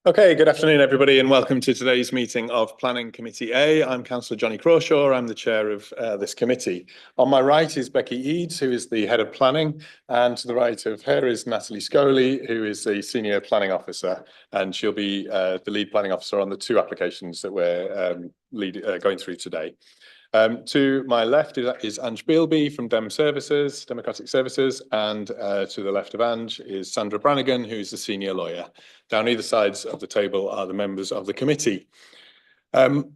Okay, good afternoon, everybody, and welcome to today's meeting of Planning Committee A. I'm Councillor Johnny Crawshaw. I'm the chair of this committee. On my right is Becky Eads, who is the head of planning, and to the right of her is Natalie Scoley, who is the senior planning officer, and she'll be the lead planning officer on the two applications that we're going through today. To my left is Ange Bealby from Democratic Services, and to the left of Ange is Sandra Brannigan, who's the senior lawyer. Down either sides of the table are the members of the committee.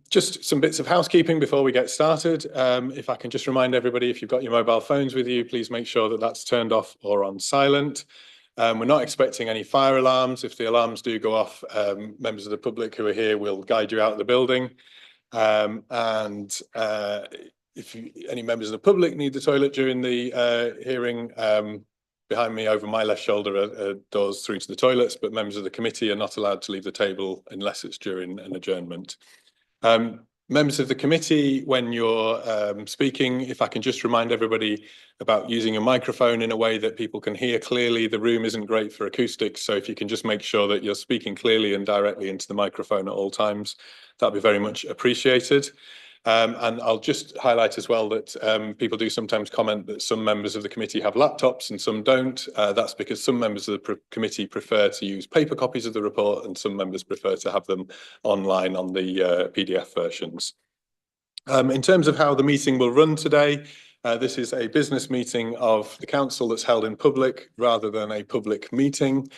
Just some bits of housekeeping before we get started. If I can just remind everybody, if you've got your mobile phones with you, please make sure that that's turned off or on silent. We're not expecting any fire alarms. If the alarms do go off, members of the public who are here will guide you out of the building. If any members of the public need the toilet during the hearing, behind me over my left shoulder are doors through to the toilets, but members of the committee are not allowed to leave the table unless it's during an adjournment. Members of the committee, when you're speaking, if I can just remind everybody about using a microphone in a way that people can hear clearly. The room isn't great for acoustics, so if you can just make sure that you're speaking clearly and directly into the microphone at all times, that'd be very much appreciated. And I'll just highlight as well that people do sometimes comment that some members of the committee have laptops and some don't. That's because some members of the committee prefer to use paper copies of the report and some members prefer to have them online on the PDF versions. In terms of how the meeting will run today, this is a business meeting of the council that's held in public rather than a public meeting.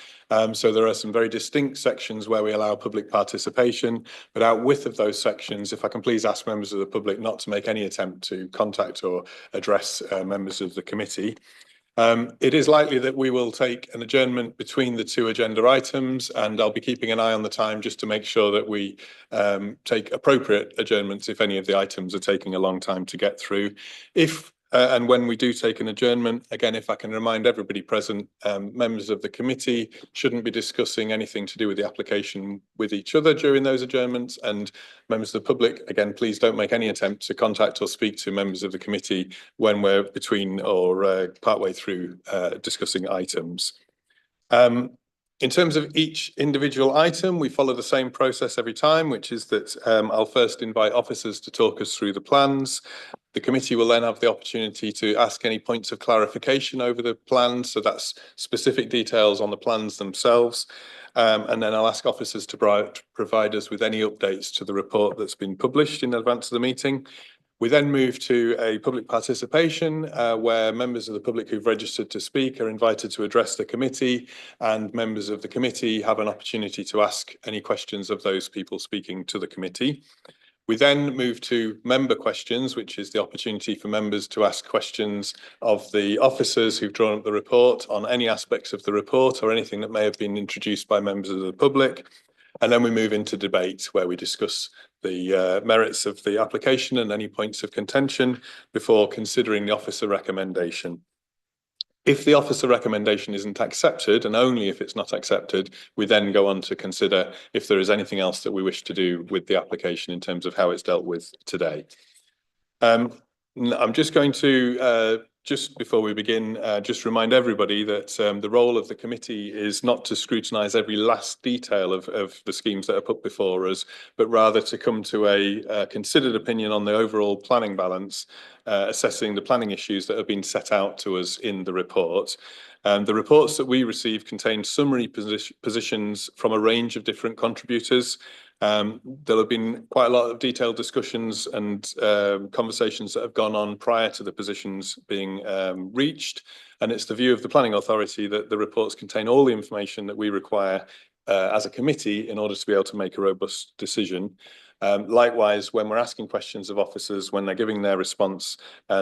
So there are some very distinct sections where we allow public participation, but out width of those sections, if I can please ask members of the public not to make any attempt to contact or address members of the committee. It is likely that we will take an adjournment between the two agenda items, and I'll be keeping an eye on the time just to make sure that we take appropriate adjournments if any of the items are taking a long time to get through. If and when we do take an adjournment, again, if I can remind everybody present, members of the committee shouldn't be discussing anything to do with the application with each other during those adjournments, and members of the public, again, please don't make any attempt to contact or speak to members of the committee when we're between or partway through discussing items. In terms of each individual item, we follow the same process every time, which is that I'll first invite officers to talk us through the plans. The committee will then have the opportunity to ask any points of clarification over the plans. So that's specific details on the plans themselves. And then I'll ask officers to provide us with any updates to the report that's been published in advance of the meeting. We then move to a public participation where members of the public who've registered to speak are invited to address the committee, and members of the committee have an opportunity to ask any questions of those people speaking to the committee. We then move to member questions, which is the opportunity for members to ask questions of the officers who've drawn up the report on any aspects of the report or anything that may have been introduced by members of the public. And then we move into debate where we discuss the merits of the application and any points of contention before considering the officer recommendation. If the officer recommendation isn't accepted, and only if it's not accepted, we then go on to consider if there is anything else that we wish to do with the application in terms of how it's dealt with today. I'm just going to, just before we begin, just remind everybody that the role of the committee is not to scrutinise every last detail of the schemes that are put before us, but rather to come to a considered opinion on the overall planning balance, assessing the planning issues that have been set out to us in the report. The reports that we receive contain summary positions from a range of different contributors. There'll have been quite a lot of detailed discussions and conversations that have gone on prior to the positions being reached, and it's the view of the Planning Authority that the reports contain all the information that we require as a committee in order to be able to make a robust decision. Likewise, when we're asking questions of officers, when they're giving their response,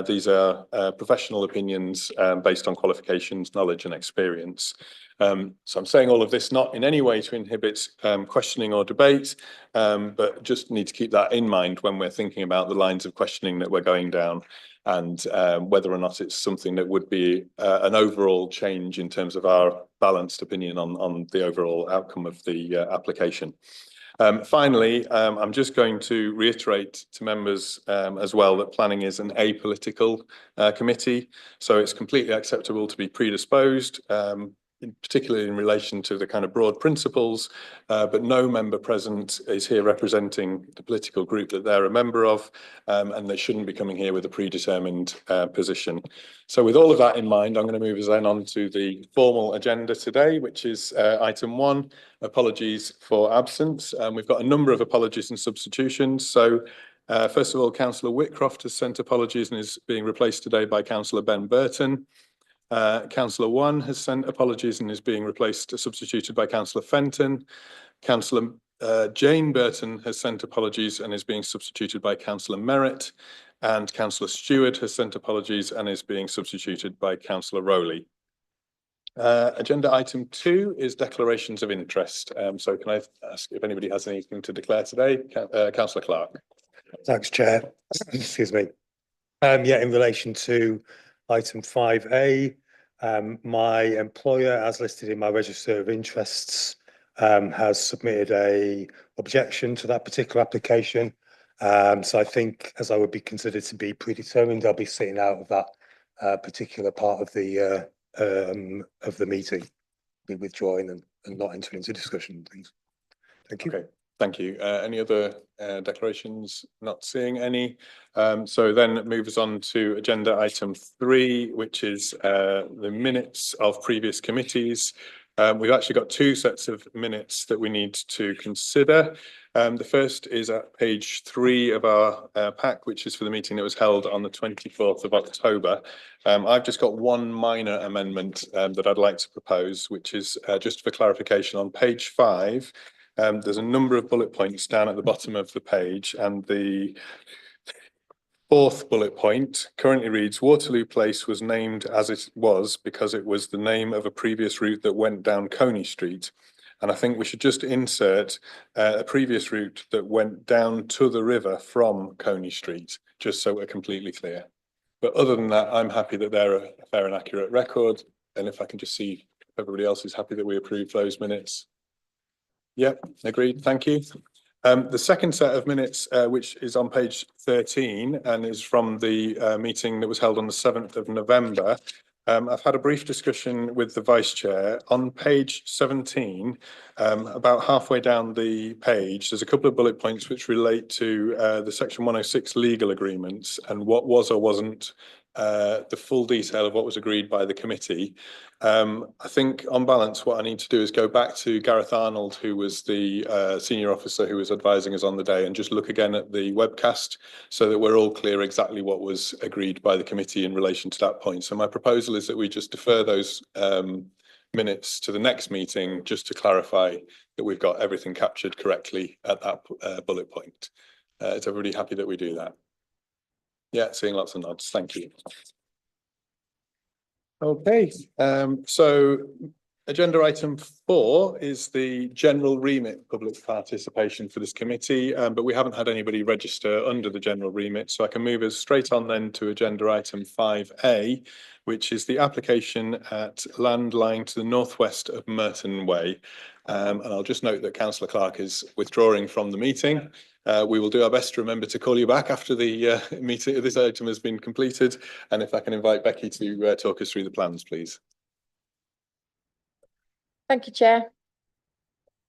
these are professional opinions based on qualifications, knowledge and experience. So I'm saying all of this not in any way to inhibit questioning or debate, but just need to keep that in mind when we're thinking about the lines of questioning that we're going down, and whether or not it's something that would be an overall change in terms of our balanced opinion on the overall outcome of the application. Finally, I'm just going to reiterate to members as well that planning is an apolitical committee, so it's completely acceptable to be predisposed, particularly in relation to the kind of broad principles, but no member present is here representing the political group that they're a member of, and they shouldn't be coming here with a predetermined position. So with all of that in mind, I'm going to move us then on to the formal agenda today, which is item 1, apologies for absence. We've got a number of apologies and substitutions. So first of all, Councillor Whitcroft has sent apologies and is being replaced today by Councillor Ben Burton. Councillor 1 has sent apologies and is being substituted by Councillor Fenton. Councillor Jane Burton has sent apologies and is being substituted by Councillor Merritt. And Councillor Stewart has sent apologies and is being substituted by Councillor Rowley. Agenda item 2 is declarations of interest. So can I ask if anybody has anything to declare today? Councillor Clark. Thanks, Chair. Excuse me. Yeah, in relation to item 5A, my employer, as listed in my register of interests, has submitted an objection to that particular application. So I think, as I would be considered to be predetermined, I'll be sitting out of that particular part of the meeting, be withdrawing and not entering into discussion and things. Thank you. Okay. Thank you. Any other declarations? Not seeing any. So then it moves on to agenda item 3, which is the minutes of previous committees. We've actually got 2 sets of minutes that we need to consider. The first is at page 3 of our pack, which is for the meeting that was held on the 24th of October. I've just got one minor amendment that I'd like to propose, which is just for clarification on page 5. There's a number of bullet points down at the bottom of the page, and the fourth bullet point currently reads Waterloo Place was named as it was because it was the name of a previous route that went down Coney Street. And I think we should just insert a previous route that went down to the river from Coney Street, just so we're completely clear. But other than that, I'm happy that they're a fair and accurate record. And if I can just see if everybody else is happy that we approve those minutes. Yep, agreed. Thank you. The second set of minutes, which is on page 13 and is from the meeting that was held on the 7th of November. I've had a brief discussion with the Vice Chair. On page 17, about halfway down the page, there's a couple of bullet points which relate to the section 106 legal agreements and what was or wasn't the full detail of what was agreed by the committee. I think on balance, what I need to do is go back to Gareth Arnold, who was the senior officer who was advising us on the day, and just look again at the webcast so that we're all clear exactly what was agreed by the committee in relation to that point. So my proposal is that we just defer those minutes to the next meeting, just to clarify that we've got everything captured correctly at that bullet point. Is everybody happy that we do that? Yeah, seeing lots of nods. Thank you. Okay, so agenda item 4 is the general remit public participation for this committee, but we haven't had anybody register under the general remit, so I can move us straight on then to agenda item 5A, which is the application at land lying to the northwest of Murton Way. And I'll just note that Councillor Clark is withdrawing from the meeting. We will do our best to remember to call you back after the meeting. This item has been completed, and if I can invite Becky to talk us through the plans, please. Thank you, Chair.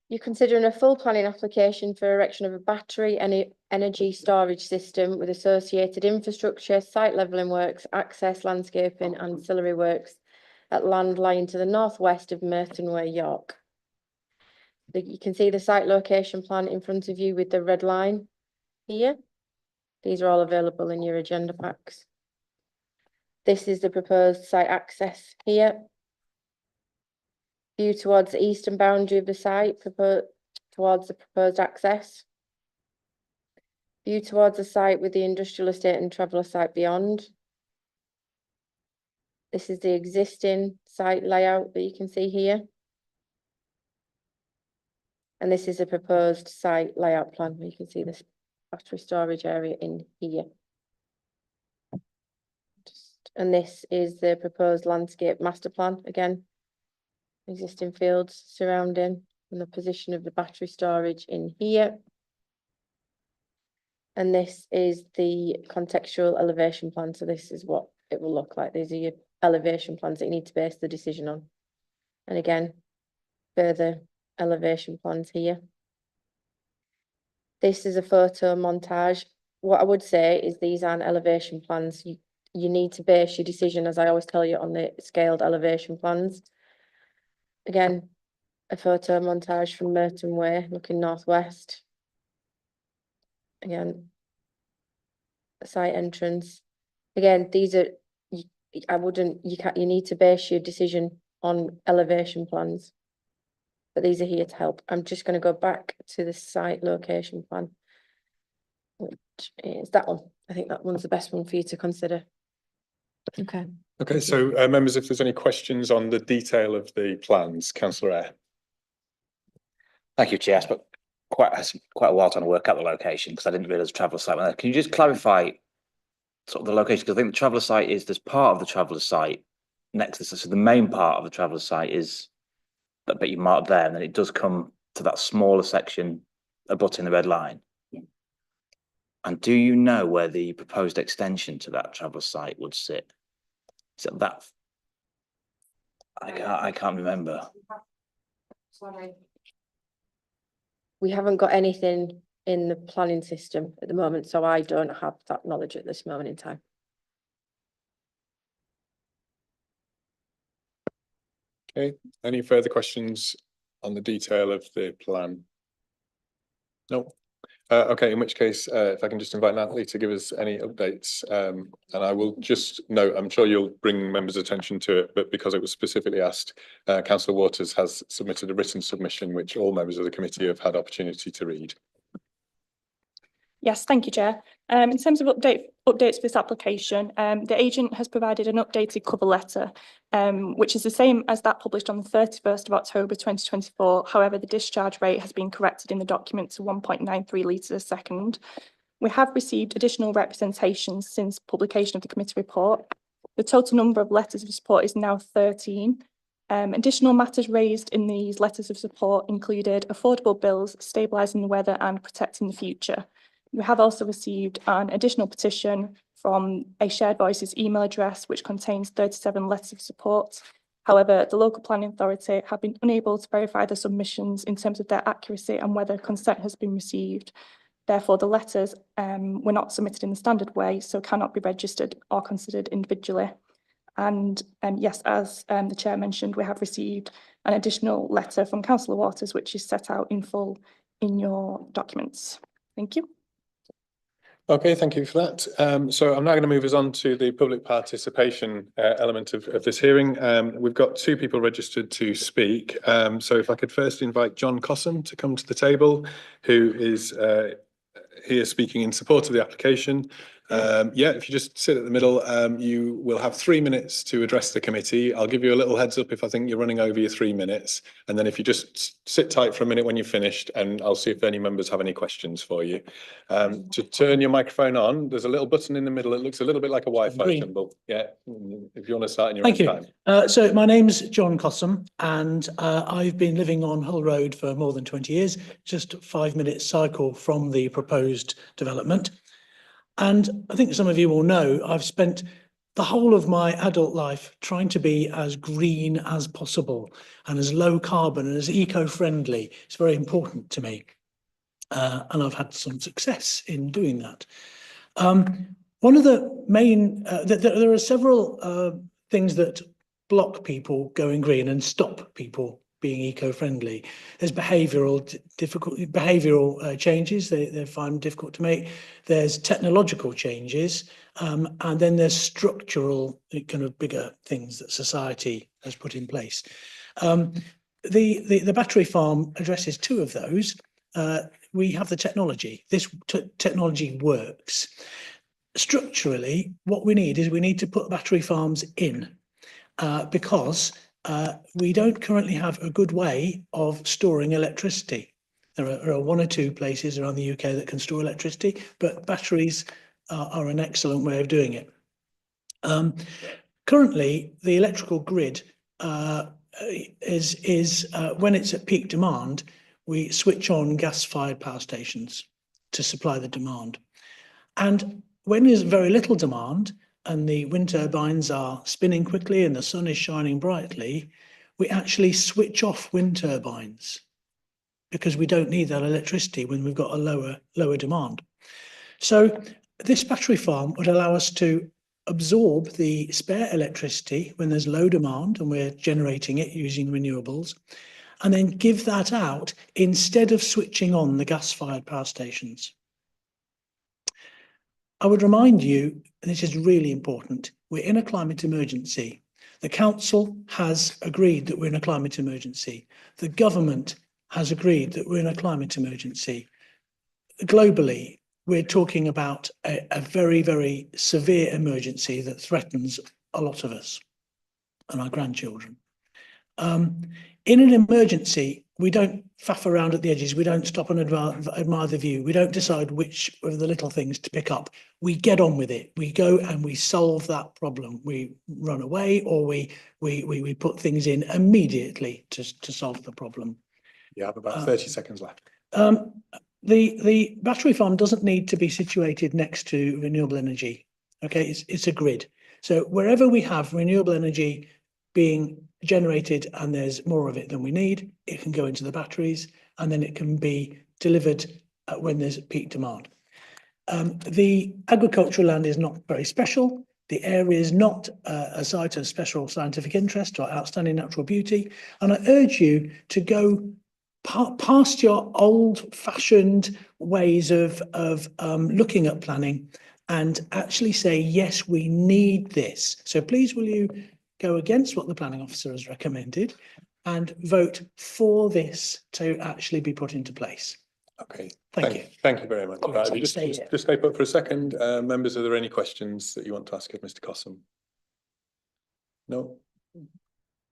You're considering a full planning application for erection of a battery energy storage system with associated infrastructure, site levelling works, access, landscaping, and ancillary works at land lying to the northwest of Murton Way, York. You can see the site location plan in front of you with the red line here. These are all available in your agenda packs. This is the proposed site access here. View towards the eastern boundary of the site, towards the proposed access. View towards the site with the industrial estate and traveller site beyond. This is the existing site layout that you can see here. And this is a proposed site layout plan where you can see this battery storage area in here. And this is the proposed landscape master plan again. Existing fields surrounding and the position of the battery storage in here. And this is the contextual elevation plan. So this is what it will look like. These are your elevation plans that you need to base the decision on. And again, further elevation plans here. This is a photo montage. What I would say is these aren't elevation plans. You need to base your decision, as I always tell you, on the scaled elevation plans. Again, a photo montage from Murton Way, looking northwest. Again, a site entrance. Again, these are, you need to base your decision on elevation plans. But these are here to help. I'm just going to go back to the site location plan, which is that one. I think that one's the best one for you to consider. Okay. Okay, so members, if there's any questions on the detail of the plans, Councillor Eyre. Thank you, Chair. I spent quite a while trying to work out the location because I didn't realise traveller site was there. Can you just clarify sort of the location? Because I think the traveller site is, there's part of the traveller site next to this. So the main part of the traveller site is that bit you marked there, and then it does come to that smaller section abutting the red line. Yeah. And do you know where the proposed extension to that traveller site would sit? Is it that? I can't remember. Sorry. We haven't got anything in the planning system at the moment, so I don't have that knowledge at this moment in time. Okay, any further questions on the detail of the plan? No. Okay, in which case, if I can just invite Natalie to give us any updates, and I will just note, I'm sure you'll bring members' attention to it, but because it was specifically asked, Councillor Waters has submitted a written submission which all members of the committee have had opportunity to read. Yes, thank you, Chair. In terms of updates for this application, the agent has provided an updated cover letter, which is the same as that published on the 31st of October 2024. However, the discharge rate has been corrected in the document to 1.93 litres a second. We have received additional representations since publication of the committee report. The total number of letters of support is now 13. Additional matters raised in these letters of support included affordable bills, stabilising the weather and protecting the future. We have also received an additional petition from a Shared Voices email address, which contains 37 letters of support. However, the local planning authority have been unable to verify the submissions in terms of their accuracy and whether consent has been received. Therefore, the letters were not submitted in the standard way, so cannot be registered or considered individually. And yes, as the Chair mentioned, we have received an additional letter from Councillor Waters, which is set out in full in your documents. Thank you. Okay, thank you for that. So I'm now going to move us on to the public participation element of this hearing. We've got 2 people registered to speak. So if I could first invite John Cossum to come to the table, who is here speaking in support of the application. Yeah, if you just sit at the middle, you will have 3 minutes to address the committee. I'll give you a little heads up if I think you're running over your 3 minutes. And then if you just sit tight for a minute when you've finished, and I'll see if any members have any questions for you. To turn your microphone on, there's a little button in the middle. It looks a little bit like a Wi-Fi Green. symbol. Yeah, if you want to start in your Thank own you. time. So my name's John Cossum, and I've been living on Hull Road for more than 20 years, just a 5-minute cycle from the proposed development. And I think some of you will know, I've spent the whole of my adult life trying to be as green as possible and as low carbon and as eco-friendly. It's very important to me. And I've had some success in doing that. One of the main, there are several things that block people going green and stop people being eco-friendly. There's behavioural changes they find difficult to make. There's technological changes, and then there's structural kind of bigger things that society has put in place. The battery farm addresses 2 of those. We have the technology. This technology works. Structurally, what we need to put battery farms in because we don't currently have a good way of storing electricity. There are 1 or 2 places around the UK that can store electricity, but batteries are an excellent way of doing it. Currently, the electrical grid is when it's at peak demand, we switch on gas-fired power stations to supply the demand. And when there's very little demand, and the wind turbines are spinning quickly and the sun is shining brightly, we actually switch off wind turbines because we don't need that electricity when we've got a lower demand. So this battery farm would allow us to absorb the spare electricity when there's low demand and we're generating it using renewables, and then give that out instead of switching on the gas-fired power stations. I would remind you, and this is really important, we're in a climate emergency. The council has agreed that we're in a climate emergency. The government has agreed that we're in a climate emergency. Globally, we're talking about a very, very severe emergency that threatens a lot of us and our grandchildren. In an emergency, we don't faff around at the edges. We don't stop and admire the view. We don't decide which of the little things to pick up. We get on with it. We go and we solve that problem. We run away, or we put things in immediately to solve the problem. You have about 30 seconds left. The battery farm doesn't need to be situated next to renewable energy. Okay, it's a grid. So wherever we have renewable energy being generated and there's more of it than we need, it can go into the batteries and then it can be delivered when there's peak demand. The agricultural land is not very special. The area is not a site of special scientific interest or outstanding natural beauty. And I urge you to go past your old-fashioned ways of looking at planning and actually say, yes, we need this. So please, will you go against what the planning officer has recommended and vote for this to actually be put into place. Okay, Thank you. Thank you very much. Quite Right, excited just, to stay here. just stay put for a second. Members, are there any questions that you want to ask of Mr. Cossum? No?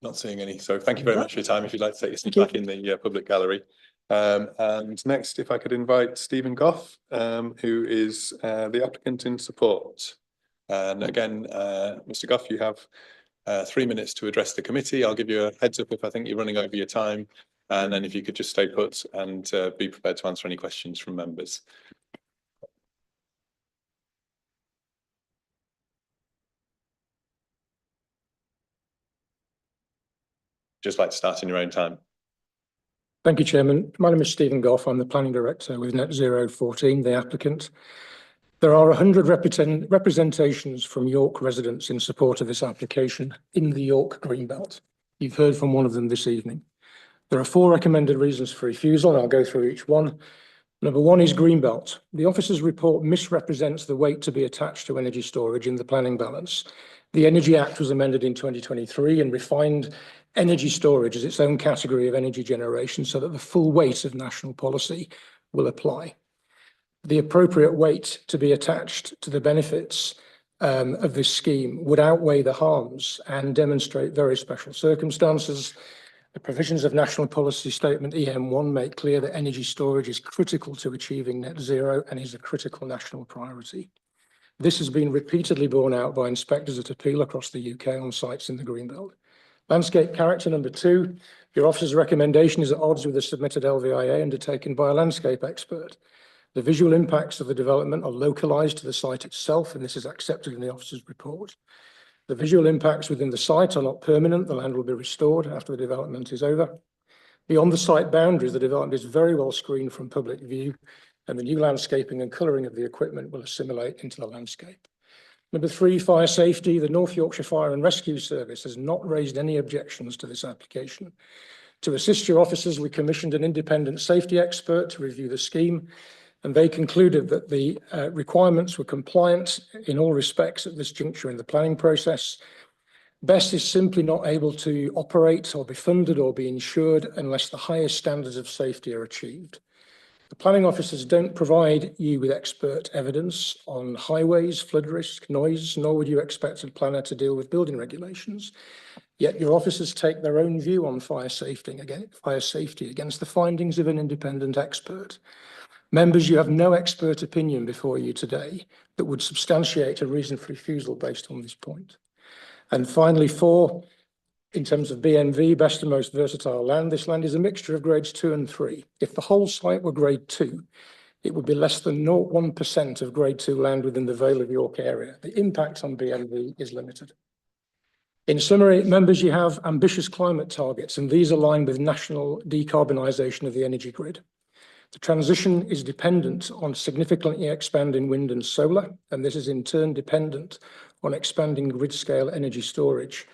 Not seeing any. So thank you very much for your time. If you'd like to take your seat back in the public gallery. And next, if I could invite Stephen Goff, who is the applicant in support. And again, Mr. Goff, you have 3 minutes to address the committee. I'll give you a heads up if I think you're running over your time. And then if you could just stay put and be prepared to answer any questions from members. Just like to start in your own time. Thank you, Chairman. My name is Stephen Goff. I'm the Planning Director with Net Zero 14, the applicant. There are 100 representations from York residents in support of this application in the York Greenbelt. You've heard from one of them this evening. There are 4 recommended reasons for refusal, and I'll go through each one. Number 1 is Greenbelt. The officer's report misrepresents the weight to be attached to energy storage in the planning balance. The Energy Act was amended in 2023 and refined energy storage as its own category of energy generation so that the full weight of national policy will apply. The appropriate weight to be attached to the benefits of this scheme would outweigh the harms and demonstrate very special circumstances. The provisions of National Policy Statement EM1 make clear that energy storage is critical to achieving net zero and is a critical national priority. This has been repeatedly borne out by inspectors at appeal across the UK on sites in the Greenbelt. Landscape character, number 2, your officer's recommendation is at odds with the submitted LVIA undertaken by a landscape expert. The visual impacts of the development are localised to the site itself, and this is accepted in the officer's report. The visual impacts within the site are not permanent. The land will be restored after the development is over. Beyond the site boundaries, the development is very well screened from public view, and the new landscaping and colouring of the equipment will assimilate into the landscape. Number 3, fire safety. The North Yorkshire Fire and Rescue Service has not raised any objections to this application. To assist your officers, we commissioned an independent safety expert to review the scheme, and they concluded that the requirements were compliant in all respects at this juncture in the planning process. BESS is simply not able to operate or be funded or be insured unless the highest standards of safety are achieved. The planning officers don't provide you with expert evidence on highways, flood risk, noise, nor would you expect a planner to deal with building regulations. Yet your officers take their own view on fire safety against the findings of an independent expert. Members, you have no expert opinion before you today that would substantiate a reason for refusal based on this point. And finally, 4, in terms of BMV, best and most versatile land, this land is a mixture of grades 2 and 3. If the whole site were grade 2, it would be less than 0.1% of grade 2 land within the Vale of York area. The impact on BMV is limited. In summary, members, you have ambitious climate targets, and these align with national decarbonisation of the energy grid. The transition is dependent on significantly expanding wind and solar, and this is in turn dependent on expanding grid-scale energy storage.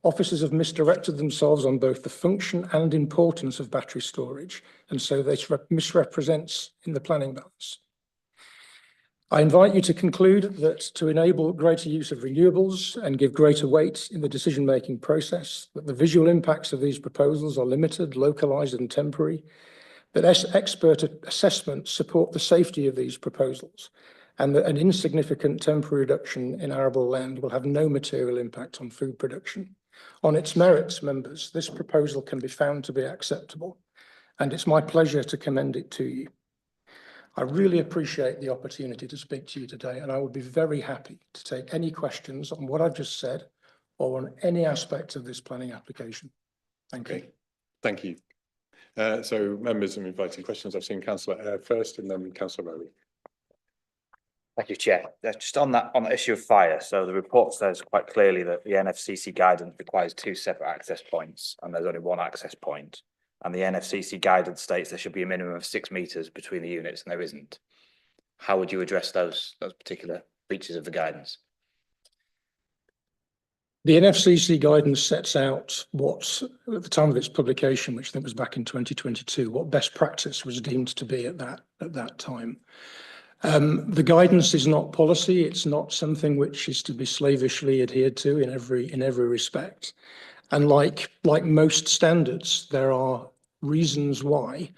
Officers have misdirected themselves on both the function and importance of battery storage, and so this misrepresents in the planning balance. I invite you to conclude that to enable greater use of renewables and give greater weight in the decision-making process, that the visual impacts of these proposals are limited, localised and temporary, that expert assessments support the safety of these proposals, and that an insignificant temporary reduction in arable land will have no material impact on food production. On its merits, members, this proposal can be found to be acceptable, and it's my pleasure to commend it to you. I really appreciate the opportunity to speak to you today, and I would be very happy to take any questions on what I've just said or on any aspect of this planning application. Thank you. Thank you. So members, I'm inviting questions. I've seen Councillor Eyre first and then Councillor Rowley. Thank you, Chair. Just on the issue of fire, so the report says quite clearly that the NFCC guidance requires 2 separate access points, and there's only 1 access point. And the NFCC guidance states there should be a minimum of 6 metres between the units, and there isn't. How would you address those particular breaches of the guidance? The NFCC guidance sets out what, at the time of its publication, which I think was back in 2022, what best practice was deemed to be at that time. The guidance is not policy. It's not something which is to be slavishly adhered to in every respect. And like most standards, there are reasons why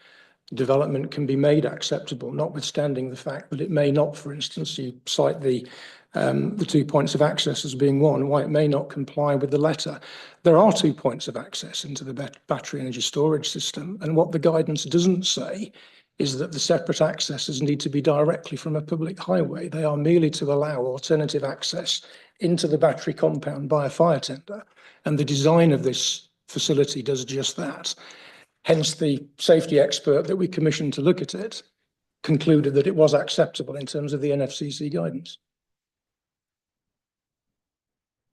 development can be made acceptable, notwithstanding the fact that it may not. For instance, you cite the 2 points of access as being one, why it may not comply with the letter. There are 2 points of access into the battery energy storage system, and what the guidance doesn't say is that the separate accesses need to be directly from a public highway. They are merely to allow alternative access into the battery compound by a fire tender, and the design of this facility does just that. Hence, the safety expert that we commissioned to look at it concluded that it was acceptable in terms of the NFCC guidance.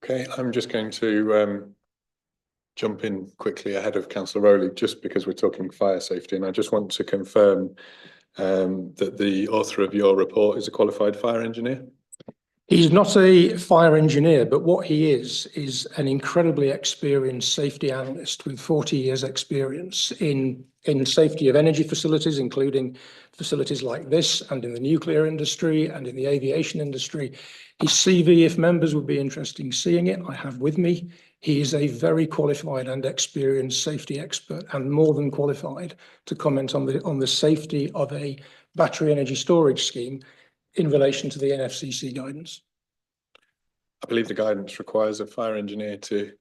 Okay, I'm just going to jump in quickly ahead of Councillor Rowley, just because we're talking fire safety, and I just want to confirm that the author of your report is a qualified fire engineer. He's not a fire engineer, but what he is an incredibly experienced safety analyst with 40 years experience in safety of energy facilities, including facilities like this, and in the nuclear industry and in the aviation industry. His CV, if members would be interested in seeing it, I have with me. He is a very qualified and experienced safety expert, and more than qualified to comment on the safety of a battery energy storage scheme in relation to the NFCC guidance. I believe the guidance requires a fire engineer to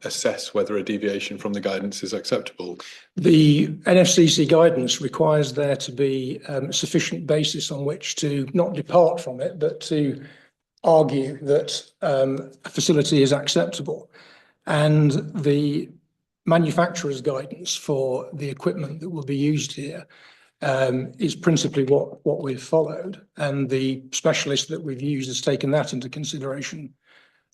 assess whether a deviation from the guidance is acceptable. The NFCC guidance requires there to be sufficient basis on which to not depart from it, but to argue that a facility is acceptable. And the manufacturer's guidance for the equipment that will be used here is principally what we've followed, and the specialist that we've used has taken that into consideration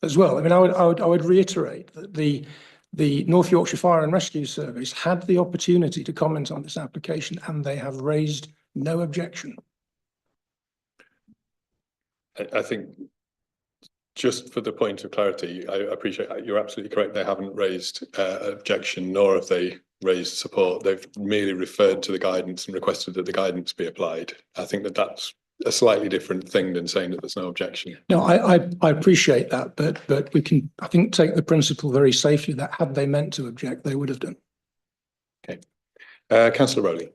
as well. I mean, I would reiterate that the North Yorkshire Fire and Rescue Service had the opportunity to comment on this application, and they have raised no objection. I think, just for the point of clarity, I appreciate you're absolutely correct. They haven't raised objection, nor have they raised support. They've merely referred to the guidance and requested that the guidance be applied. I think that that's a slightly different thing than saying that there's no objection. No, I appreciate that, but we can, I think, take the principle very safely that had they meant to object, they would have done. Okay. Councillor Rowley.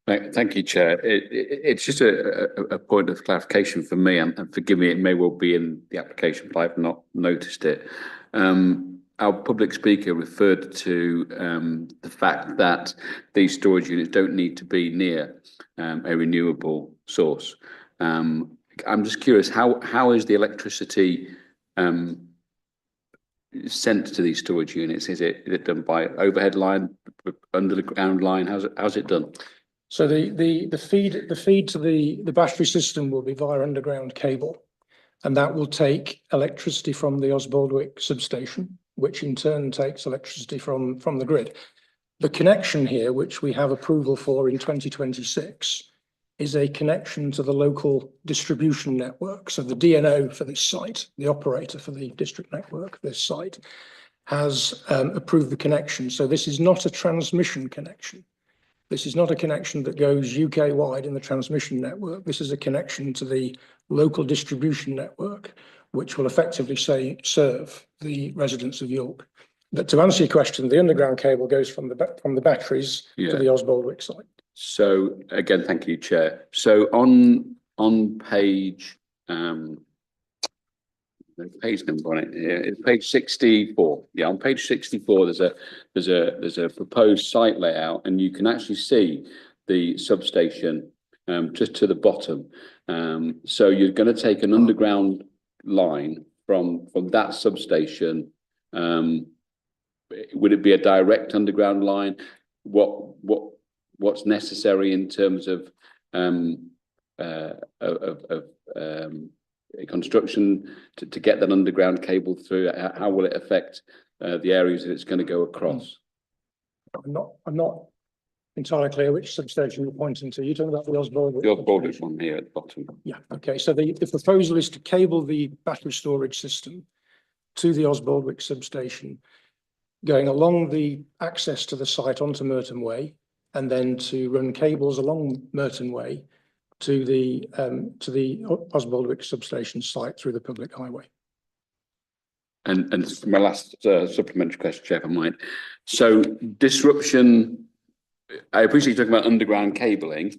Thank you, Chair. It's just a point of clarification for me, and forgive me, it may well be in the application, but I've not noticed it. Our public speaker referred to the fact that these storage units don't need to be near a renewable source. I'm just curious, how is the electricity sent to these storage units? Is it done by overhead line, underground line? How's it done? So the feed to the battery system will be via underground cable, and that will take electricity from the Osbaldwick substation, which in turn takes electricity from the grid. The connection here, which we have approval for in 2026, is a connection to the local distribution network. So the DNO for this site, the operator for the district network, this site, has approved the connection. So this is not a transmission connection. This is not a connection that goes UK-wide in the transmission network. This is a connection to the local distribution network, which will effectively serve the residents of York. But to answer your question, the underground cable goes from the batteries to the Osbaldwick site. So again, thank you, Chair. So on page page number on it. It's page 64. Yeah, on page 64, there's a proposed site layout, and you can actually see the substation just to the bottom. So you're going to take an underground line from that substation. Would it be a direct underground line? What's necessary in terms of construction to get that underground cable through? How will it affect the areas that it's going to go across? I'm not entirely clear which substation you're pointing to. You're talking about the Osbaldwick. The Osbaldwick one here at the bottom. Yeah. Okay. So the proposal is to cable the battery storage system to the Osbaldwick substation, going along the access to the site onto Murton Way, and then to run cables along Murton Way to the Osbaldwick substation site through the public highway. And my last supplementary question, Chair, if I might. So disruption I appreciate you talking about underground cabling,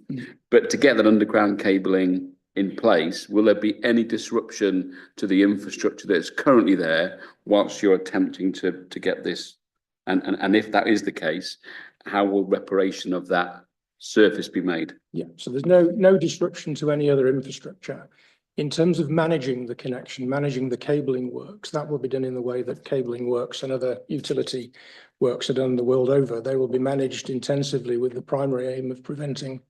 but to get that underground cabling in place, will there be any disruption to the infrastructure that's currently there whilst you're attempting to get this? And if that is the case, how will reparation of that surface be made? Yeah, so there's no disruption to any other infrastructure. In terms of managing the connection, managing the cabling works, that will be done in the way that cabling works and other utility works are done the world over. They will be managed intensively with the primary aim of preventing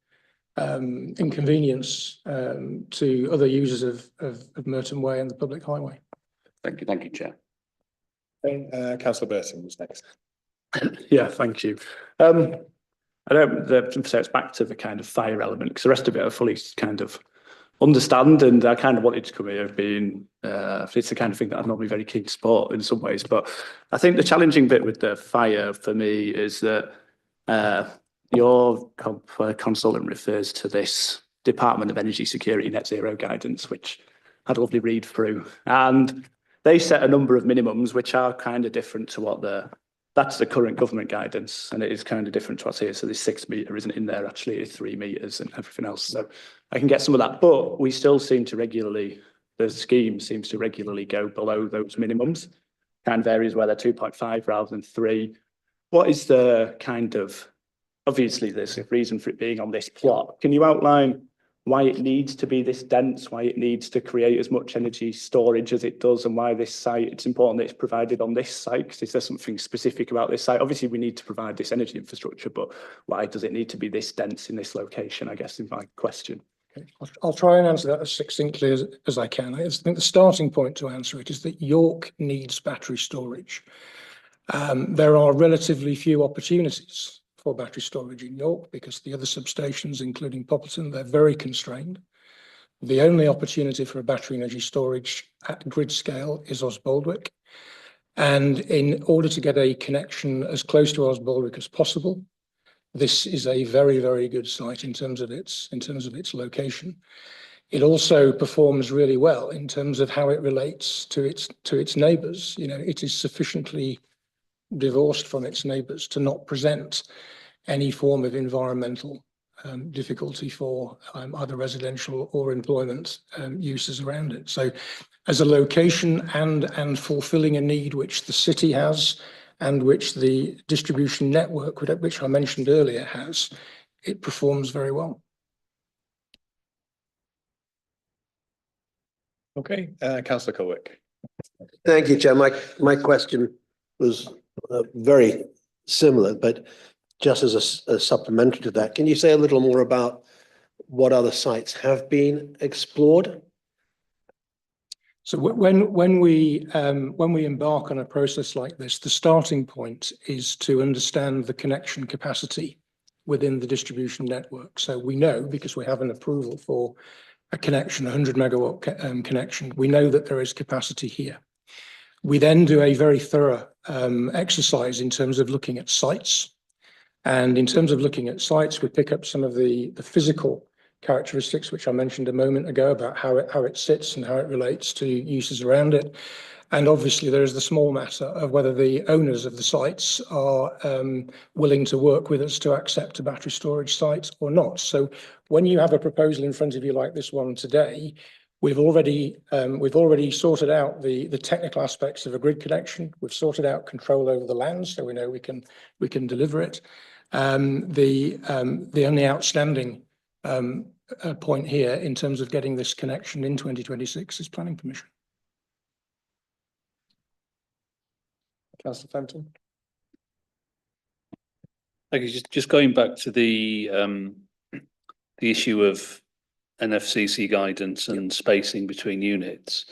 inconvenience to other users of Murton Way and the public highway. Thank you, Chair. Councillor Burton was next. Yeah, thank you. I don't say it's back to the kind of fire element because the rest of it I fully kind of understand, and I kind of wanted to come here being it's the kind of thing that I'm normally very keen to support in some ways. But I think the challenging bit with the fire for me is that your consultant refers to this Department of Energy Security Net Zero guidance, which I had a lovely read through, and they set a number of minimums which are kind of different to what that's the current government guidance, and it is kind of different to what's here. So this 6 metre isn't in there, actually it's 3 metres and everything else. So I can get some of that, but we still seem to regularly, the scheme seems to regularly go below those minimums. Kind of areas where they're 2.5 rather than 3. What is the kind of, obviously there's a reason for it being on this plot. Can you outline why it needs to be this dense, why it needs to create as much energy storage as it does, and why this site, it's important that it's provided on this site? Because is there something specific about this site? Obviously, we need to provide this energy infrastructure, but why does it need to be this dense in this location, I guess is my question. Okay. I'll try and answer that as succinctly as I can. I think the starting point to answer it is that York needs battery storage. There are relatively few opportunities for battery storage in York because the other substations, including Poppleton, they're very constrained. The only opportunity for a battery energy storage at grid scale is Osbaldwick. And in order to get a connection as close to Osbaldwick as possible, this is a very, very good site in terms of its location. It also performs really well in terms of how it relates to its neighbours. You know, it is sufficiently divorced from its neighbours to not present any form of environmental difficulty for either residential or employment uses around it. So as a location and fulfilling a need which the city has and which the distribution network, which I mentioned earlier, has, it performs very well. Okay, Councillor Colwick. Thank you, Chair. My question was very similar, but just as a supplementary to that, can you say a little more about what other sites have been explored? So when we embark on a process like this, the starting point is to understand the connection capacity within the distribution network. So we know, because we have an approval for a connection, 100 megawatt connection, we know that there is capacity here. We then do a very thorough exercise in terms of looking at sites. And in terms of looking at sites, we pick up some of the physical characteristics, which I mentioned a moment ago, about how it sits and how it relates to uses around it. And obviously there is the small matter of whether the owners of the sites are willing to work with us to accept a battery storage site or not. So when you have a proposal in front of you like this one today, we've already sorted out the technical aspects of a grid connection. We've sorted out control over the land, so we know we can deliver it. The only outstanding point here in terms of getting this connection in 2026 is planning permission. Councillor Fenton. Thank you. Just going back to the issue of NFCC guidance and spacing between units.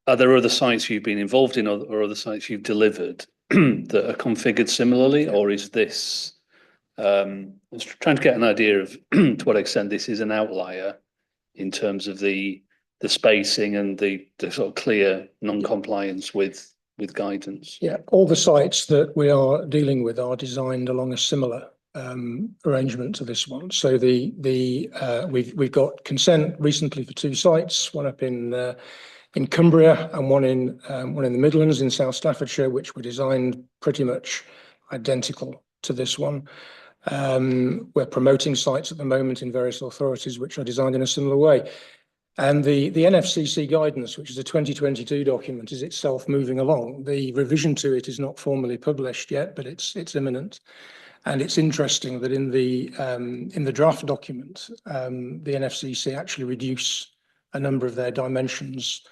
Are there other sites you've been involved in or other sites you've delivered that are configured similarly, or is this, I was trying to get an idea of to what extent this is an outlier in terms of the spacing and the sort of clear non-compliance with guidance? Yeah, all the sites that we are dealing with are designed along a similar arrangement to this one. So we've got consent recently for 2 sites, one up in in Cumbria and one in the Midlands in South Staffordshire, which were designed pretty much identical to this one. We're promoting sites at the moment in various authorities which are designed in a similar way. And the NFCC guidance, which is a 2022 document, is itself moving along. The revision to it is not formally published yet, but it's imminent. And it's interesting that in the draft document, the NFCC actually reduce a number of their dimensions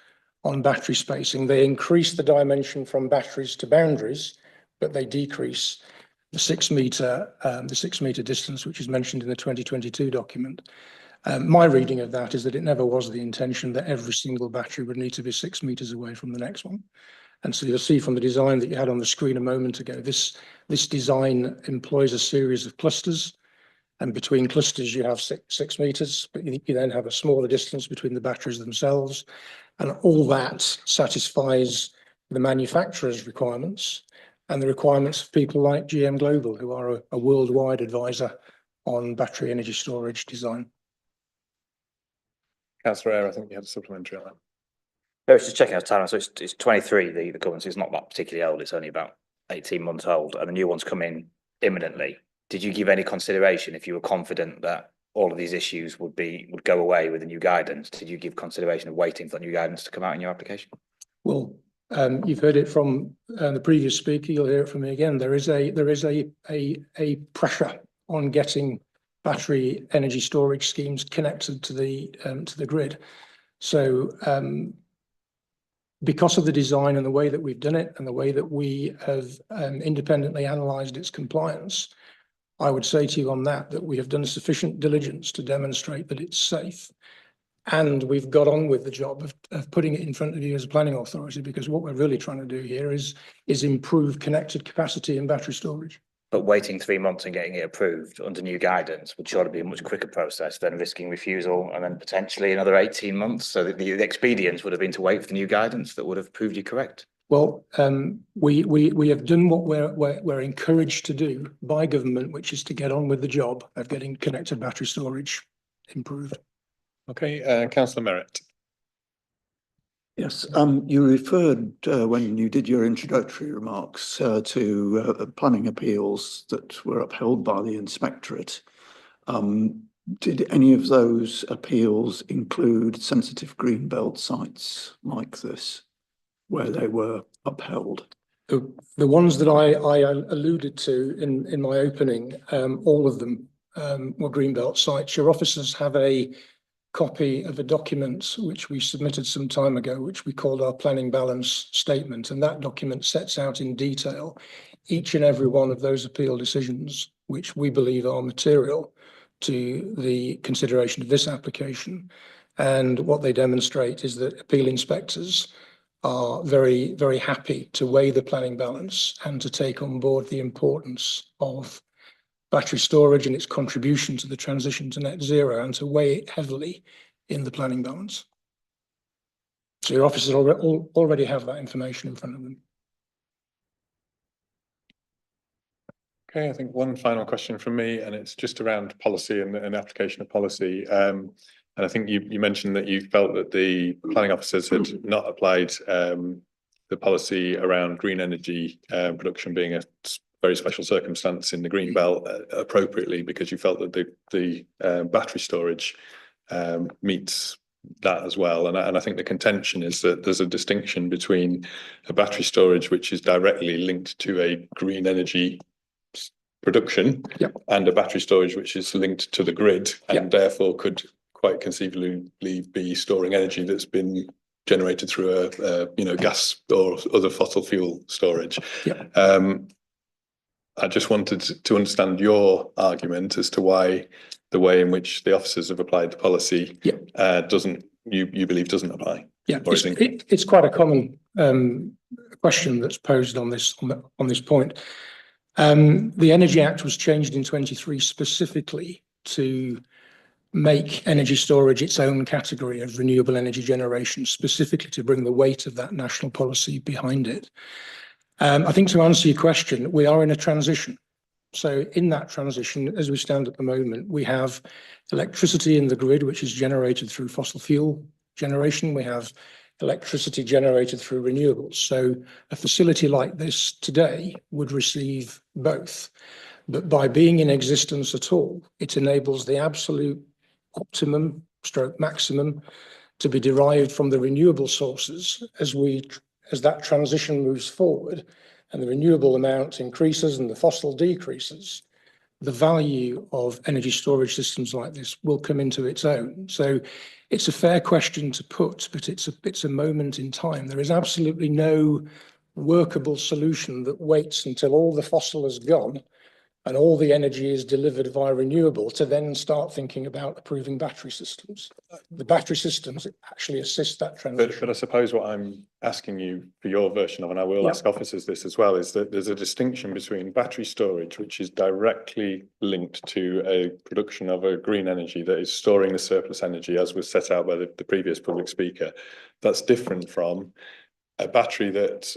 on battery spacing. They increase the dimension from batteries to boundaries, but they decrease the 6 meter distance, which is mentioned in the 2022 document. My reading of that is that it never was the intention that every single battery would need to be 6 meters away from the next one. And so you'll see from the design that you had on the screen a moment ago, this design employs a series of clusters, and between clusters you have six meters, but you then have a smaller distance between the batteries themselves, and all that satisfies the manufacturer's requirements and the requirements of people like GM Global, who are a worldwide advisor on battery energy storage design. Councillor Eyre, I think you had a supplementary on that. I was just checking out time. So it's 23, the governance is not that particularly old. It's only about 18 months old, and the new one's coming imminently. Did you give any consideration, if you were confident that all of these issues would go away with the new guidance? Did you give consideration of waiting for the new guidance to come out in your application? Well, you've heard it from the previous speaker. You'll hear it from me again. There is a pressure on getting battery energy storage schemes connected to the grid. So because of the design and the way that we've done it and the way that we have independently analysed its compliance, I would say to you on that we have done sufficient diligence to demonstrate that it's safe. And we've got on with the job of putting it in front of you as a planning authority, because what we're really trying to do here is improve connected capacity in battery storage. But waiting 3 months and getting it approved under new guidance would surely be a much quicker process than risking refusal and then potentially another 18 months. So the expedience would have been to wait for the new guidance that would have proved you correct. Well, we have done what we're encouraged to do by government, which is to get on with the job of getting connected battery storage improved. Okay, Councillor Merritt. Yes, you referred when you did your introductory remarks to planning appeals that were upheld by the inspectorate. Did any of those appeals include sensitive greenbelt sites like this, where they were upheld? The ones that I alluded to in my opening, all of them were greenbelt sites. Your officers have a copy of a document which we submitted some time ago, which we called our planning balance statement, and that document sets out in detail each and every one of those appeal decisions which we believe are material to the consideration of this application. And what they demonstrate is that appeal inspectors are very, very happy to weigh the planning balance and to take on board the importance of battery storage and its contribution to the transition to net zero, and to weigh it heavily in the planning balance. So your officers already have that information in front of them. Okay, I think one final question from me, and it's just around policy and application of policy. And I think you mentioned that you felt that the planning officers had not applied the policy around green energy production being a very special circumstance in the green belt appropriately, because you felt that the battery storage meets that as well. And I think the contention is that there's a distinction between a battery storage which is directly linked to a green energy production, yep, and a battery storage which is linked to the grid, and yep, therefore could quite conceivably be storing energy that's been generated through a gas or other fossil fuel storage. Yep. I just wanted to understand your argument as to why the way in which the officers have applied the policy, yep, you believe doesn't apply. Yeah, it's quite a common question that's posed on this point. The Energy Act was changed in 23 specifically to make energy storage its own category of renewable energy generation, specifically to bring the weight of that national policy behind it. I think to answer your question, we are in a transition. So in that transition, as we stand at the moment, we have electricity in the grid, which is generated through fossil fuel generation. We have electricity generated through renewables. So a facility like this today would receive both. But by being in existence at all, it enables the absolute optimum stroke maximum to be derived from the renewable sources as that transition moves forward and the renewable amount increases and the fossil decreases. The value of energy storage systems like this will come into its own. So it's a fair question to put, but it's a moment in time. There is absolutely no workable solution that waits until all the fossil is gone and all the energy is delivered via renewable to then start thinking about approving battery systems. The battery systems actually assist that transition. But I suppose what I'm asking you for your version of, and I will ask officers this as well, is that there's a distinction between battery storage, which is directly linked to a production of a green energy that is storing the surplus energy, as was set out by the previous public speaker. That's different from a battery that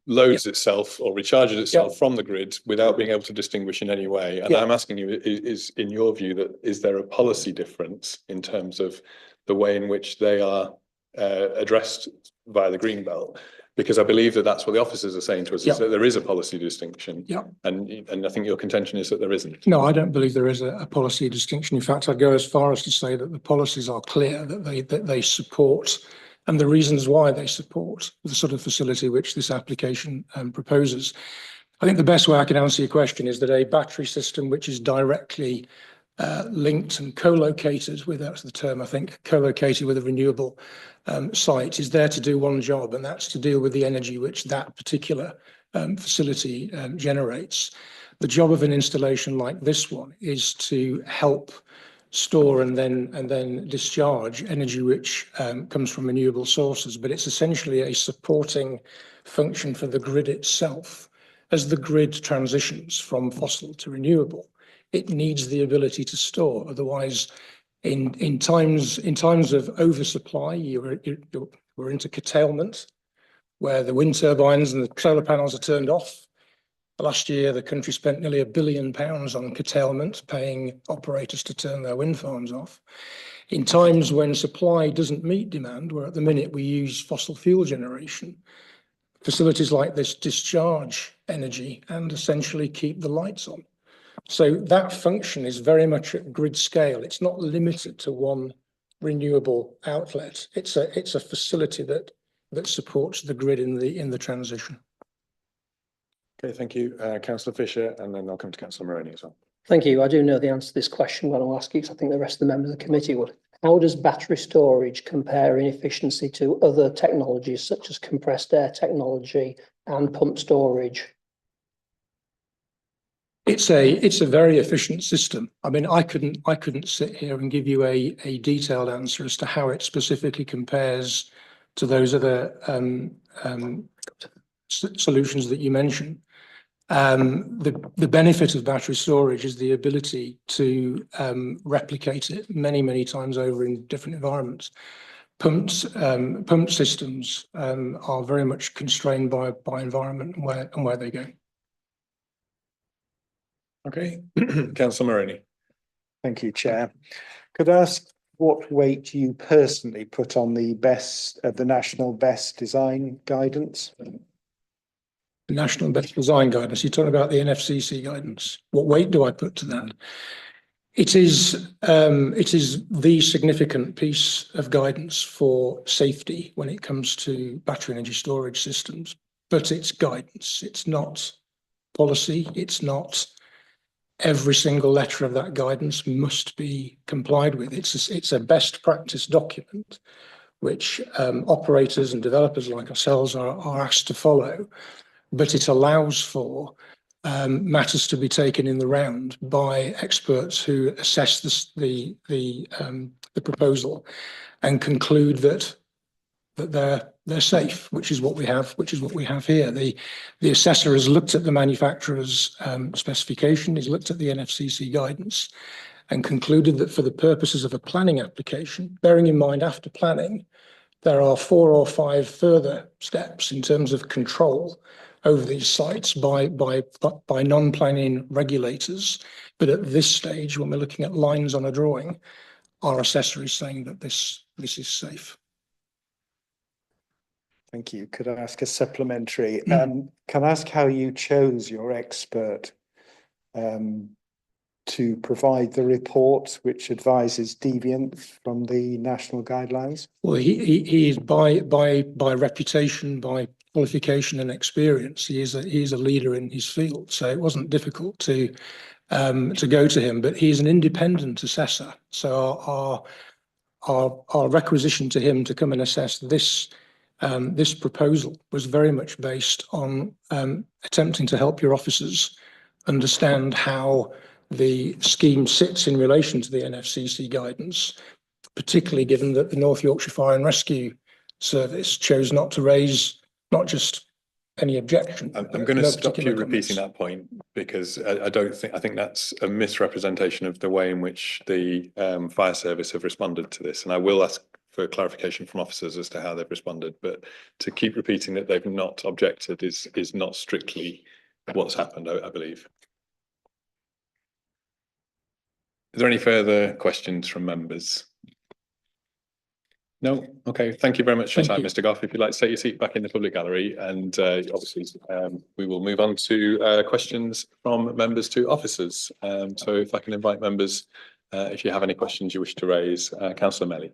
loads itself or recharges itself from the grid without being able to distinguish in any way. And I'm asking you, is in your view, that is there a policy difference in terms of the way in which they are addressed via the green belt? Because I believe that that's what the officers are saying to us, is that there is a policy distinction. And I think your contention is that there isn't. No, I don't believe there is a policy distinction. In fact, I'd go as far as to say that the policies are clear, that they support, and the reasons why they support the sort of facility which this application proposes. I think the best way I can answer your question is that a battery system which is directly linked and co-located with, that's the term I think, co-located with a renewable site is there to do one job, and that's to deal with the energy which that particular facility generates. The job of an installation like this one is to help store and then discharge energy which comes from renewable sources, but it's essentially a supporting function for the grid itself. As the grid transitions from fossil to renewable, it needs the ability to store. Otherwise, in times of oversupply, we're into curtailment, where the wind turbines and the solar panels are turned off. Last year, the country spent nearly £1 billion on curtailment, paying operators to turn their wind farms off. In times when supply doesn't meet demand, where at the minute we use fossil fuel generation, facilities like this discharge energy and essentially keep the lights on. So that function is very much at grid scale. It's not limited to one renewable outlet. It's a facility that supports the grid in the transition. Okay, thank you, Councillor Fisher, and then I'll come to Councillor Moroney as well. Thank you. I do know the answer to this question, but I'll ask you because I think the rest of the members of the committee will. How does battery storage compare in efficiency to other technologies such as compressed air technology and pump storage? It's a very efficient system. I mean, I couldn't sit here and give you a detailed answer as to how it specifically compares to those other solutions that you mentioned. The benefit of battery storage is the ability to replicate it many times over in different environments. Pump systems are very much constrained by environment and where they go. Okay, Councillor Moroney. Thank you, Chair. Could I ask what weight you personally put on the National Best Design Guidance? The National Best Design Guidance, you're talking about the NFCC guidance. What weight do I put to that? It is the significant piece of guidance for safety when it comes to battery energy storage systems, but it's guidance. It's not policy. It's not every single letter of that guidance must be complied with. It's a best practice document which operators and developers like ourselves are asked to follow, but it allows for matters to be taken in the round by experts who assess the proposal and conclude that they're safe, which is what we have here. The assessor has looked at the manufacturer's specification, he's looked at the NFCC guidance and concluded that for the purposes of a planning application, bearing in mind after planning, there are 4 or 5 further steps in terms of control over these sites by non-planning regulators. But at this stage, when we're looking at lines on a drawing, our assessor is saying that this is safe. Thank you. Could I ask a supplementary? Can I ask how you chose your expert to provide the report which advises deviance from the national guidelines? Well, he is by reputation, by qualification and experience, he is a leader in his field. So it wasn't difficult to go to him, but he is an independent assessor. So our requisition to him to come and assess this proposal was very much based on attempting to help your officers understand how the scheme sits in relation to the NFCC guidance, particularly given that the North Yorkshire Fire and Rescue Service chose not to raise not just any objection. I'm going to stop you repeating that point, because I think that's a misrepresentation of the way in which the fire service have responded to this. And I will ask for clarification from officers as to how they've responded, but to keep repeating that they've not objected is not strictly what's happened, I believe. Is there any further questions from members? No? Okay, thank you very much for your time, Mr. Goff. If you'd like to take your seat back in the public gallery, and obviously we will move on to questions from members to officers. So if I can invite members, if you have any questions you wish to raise, Councillor Melly.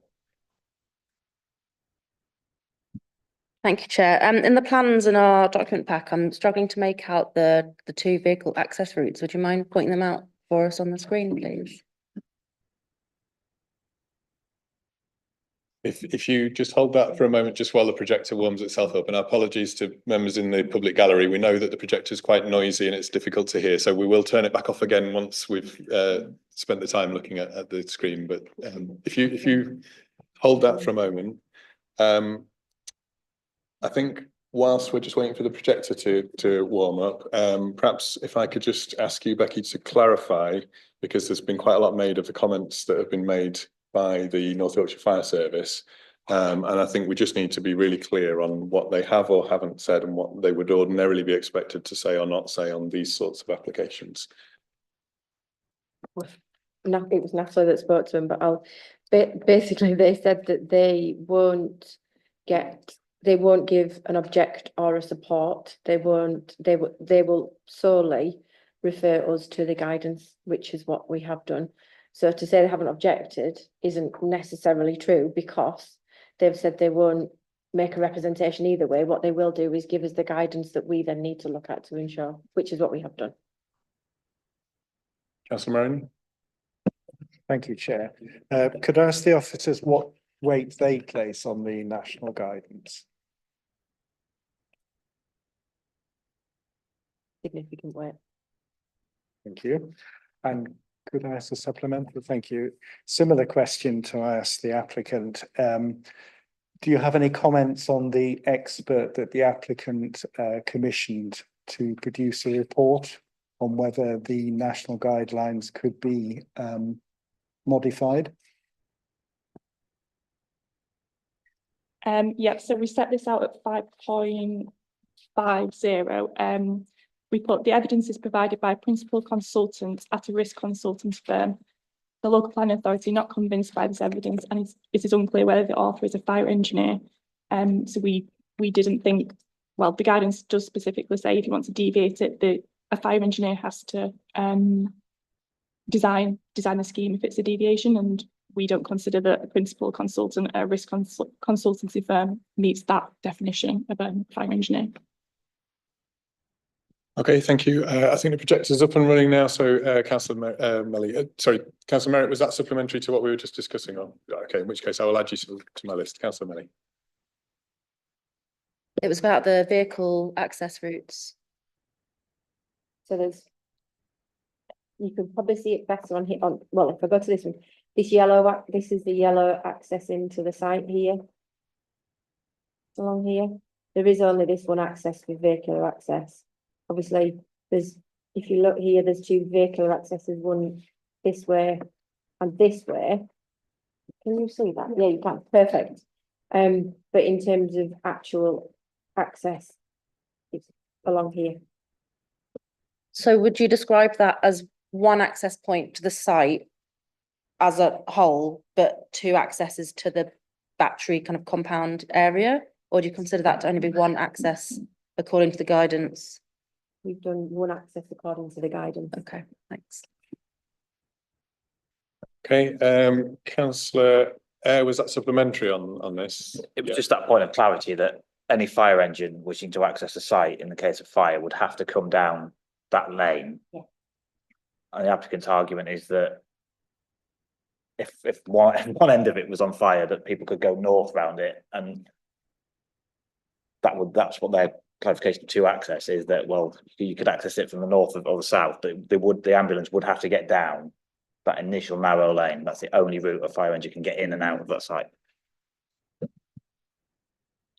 Thank you, Chair. In the plans in our document pack, I'm struggling to make out the two vehicle access routes. Would you mind pointing them out for us on the screen, please? If you just hold that for a moment, just while the projector warms itself up, and apologies to members in the public gallery. We know that the projector is quite noisy and it's difficult to hear, so we will turn it back off again once we've spent the time looking at the screen. But if you hold that for a moment, I think whilst we're just waiting for the projector to warm up, perhaps if I could just ask you, Becky, to clarify, because there's been quite a lot made of the comments that have been made by the North Yorkshire Fire Service, and I think we just need to be really clear on what they have or haven't said and what they would ordinarily be expected to say or not say on these sorts of applications. No, it was Natalie that spoke to him, but basically they said that they won't give an object or a support. They will solely refer us to the guidance, which is what we have done. So to say they haven't objected isn't necessarily true, because they've said they won't make a representation either way. What they will do is give us the guidance that we then need to look at to ensure, which is what we have done. Councillor Murton. Thank you, Chair. Could I ask the officers what weight they place on the national guidance? Significant weight. Thank you. And could I ask a supplemental? Thank you. Similar question to ask the applicant. Do you have any comments on the expert that the applicant commissioned to produce a report on whether the national guidelines could be modified? Yeah, so we set this out at 5.50. We put the evidence is provided by a principal consultant at a risk consultant firm. The local planning authority not convinced by this evidence, and it is unclear whether the author is a fire engineer. So we didn't think, well, the guidance does specifically say if you want to deviate it, a fire engineer has to design the scheme if it's a deviation, and we don't consider that a principal consultant at a risk consultancy firm meets that definition of a fire engineer. Okay, thank you. I think the projector is up and running now. So, Councillor Melly, sorry, Councillor Merritt, was that supplementary to what we were just discussing on? Okay, in which case I will add you to my list. Councillor Melly. It was about the vehicle access routes. So you can probably see it better on here. Well, if I go to this one, this is the yellow access into the site here. Along here, there is only this one access with vehicular access. Obviously, if you look here, there's two vehicular accesses, one this way and this way. Can you see that? Yeah, you can. Perfect. But in terms of actual access, it's along here. So would you describe that as one access point to the site as a whole, but two accesses to the battery kind of compound area? Or do you consider that to only be one access according to the guidance? We've done one access according to the guidance. Okay, thanks. Okay, councillor Eyre, was that supplementary on this? It was Yeah. just that point of clarity that any fire engine wishing to access the site in the case of fire would have to come down that lane. Yeah. And the applicant's argument is that if one end of it was on fire, that people could go north round it, and that's what their clarification of two access is, that, well, you could access it from the north or the south, but the ambulance would have to get down that initial narrow lane. That's the only route a fire engine can get in and out of that site.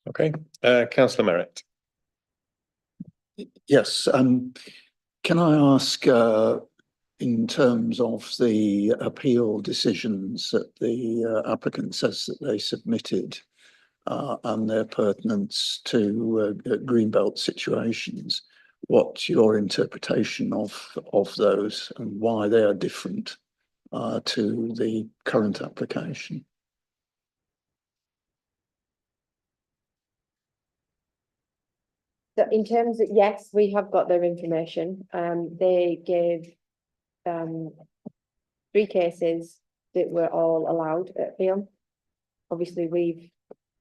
Okay, councillor Merritt. Yes, can I ask, in terms of the appeal decisions that the applicant says that they submitted and their pertinence to greenbelt situations, what's your interpretation of those and why they are different to the current application? So in terms of, yes, we have got their information. They gave 3 cases that were all allowed at appeal. Obviously, we've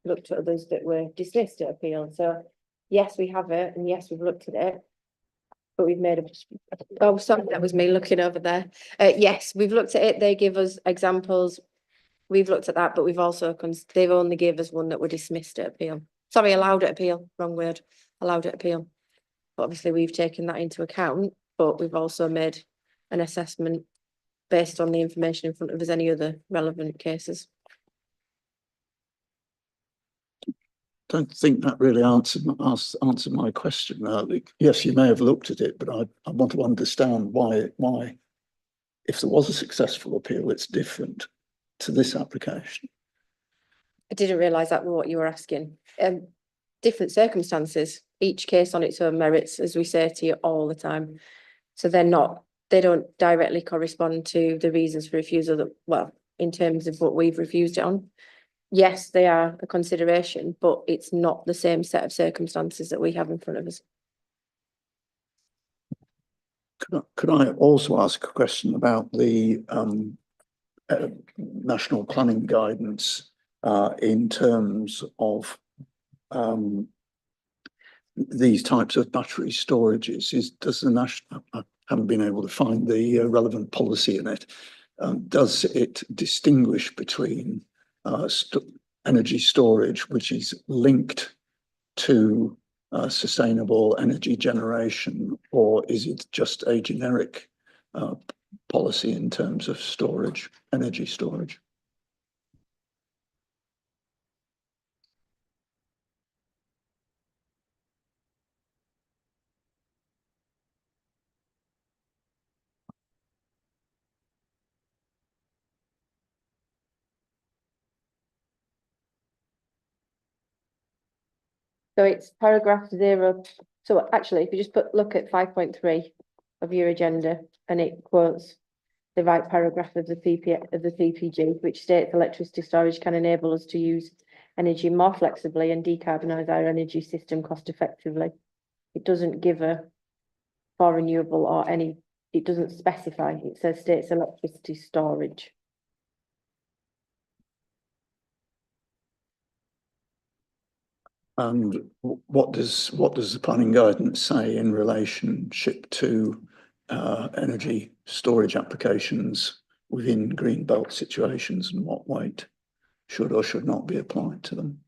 looked at others that were dismissed at appeal. So yes, we have it, and yes, we've looked at it. But we've made a, oh, sorry, that was me looking over there. Yes, we've looked at it. They give us examples. We've looked at that, but we've also, they've only gave us one that were dismissed at appeal. Sorry, allowed at appeal, wrong word, allowed at appeal. But obviously we've taken that into account, but we've also made an assessment based on the information in front of us, any other relevant cases. Don't think that really answered my question. Yes, you may have looked at it, but I want to understand why, if there was a successful appeal, it's different to this application. I didn't realise that was what you were asking. Different circumstances, each case on its own merits, as we say to you all the time. So they don't directly correspond to the reasons for refusal that, well, in terms of what we've refused it on. Yes, they are a consideration, but it's not the same set of circumstances that we have in front of us. Could I also ask a question about the national planning guidance in terms of these types of battery storages? Does the national, I haven't been able to find the relevant policy in it. Does it distinguish between energy storage, which is linked to sustainable energy generation, or is it just a generic policy in terms of storage, energy storage? So it's paragraph 0. So actually, if you just look at 5.3 of your agenda, and it quotes the right paragraph of the PPG, which states electricity storage can enable us to use energy more flexibly and decarbonise our energy system cost effectively. It doesn't give a for renewable or any, it doesn't specify. It says states electricity storage. And what does the planning guidance say in relationship to energy storage applications within green belt situations, and what weight should or should not be applied to them?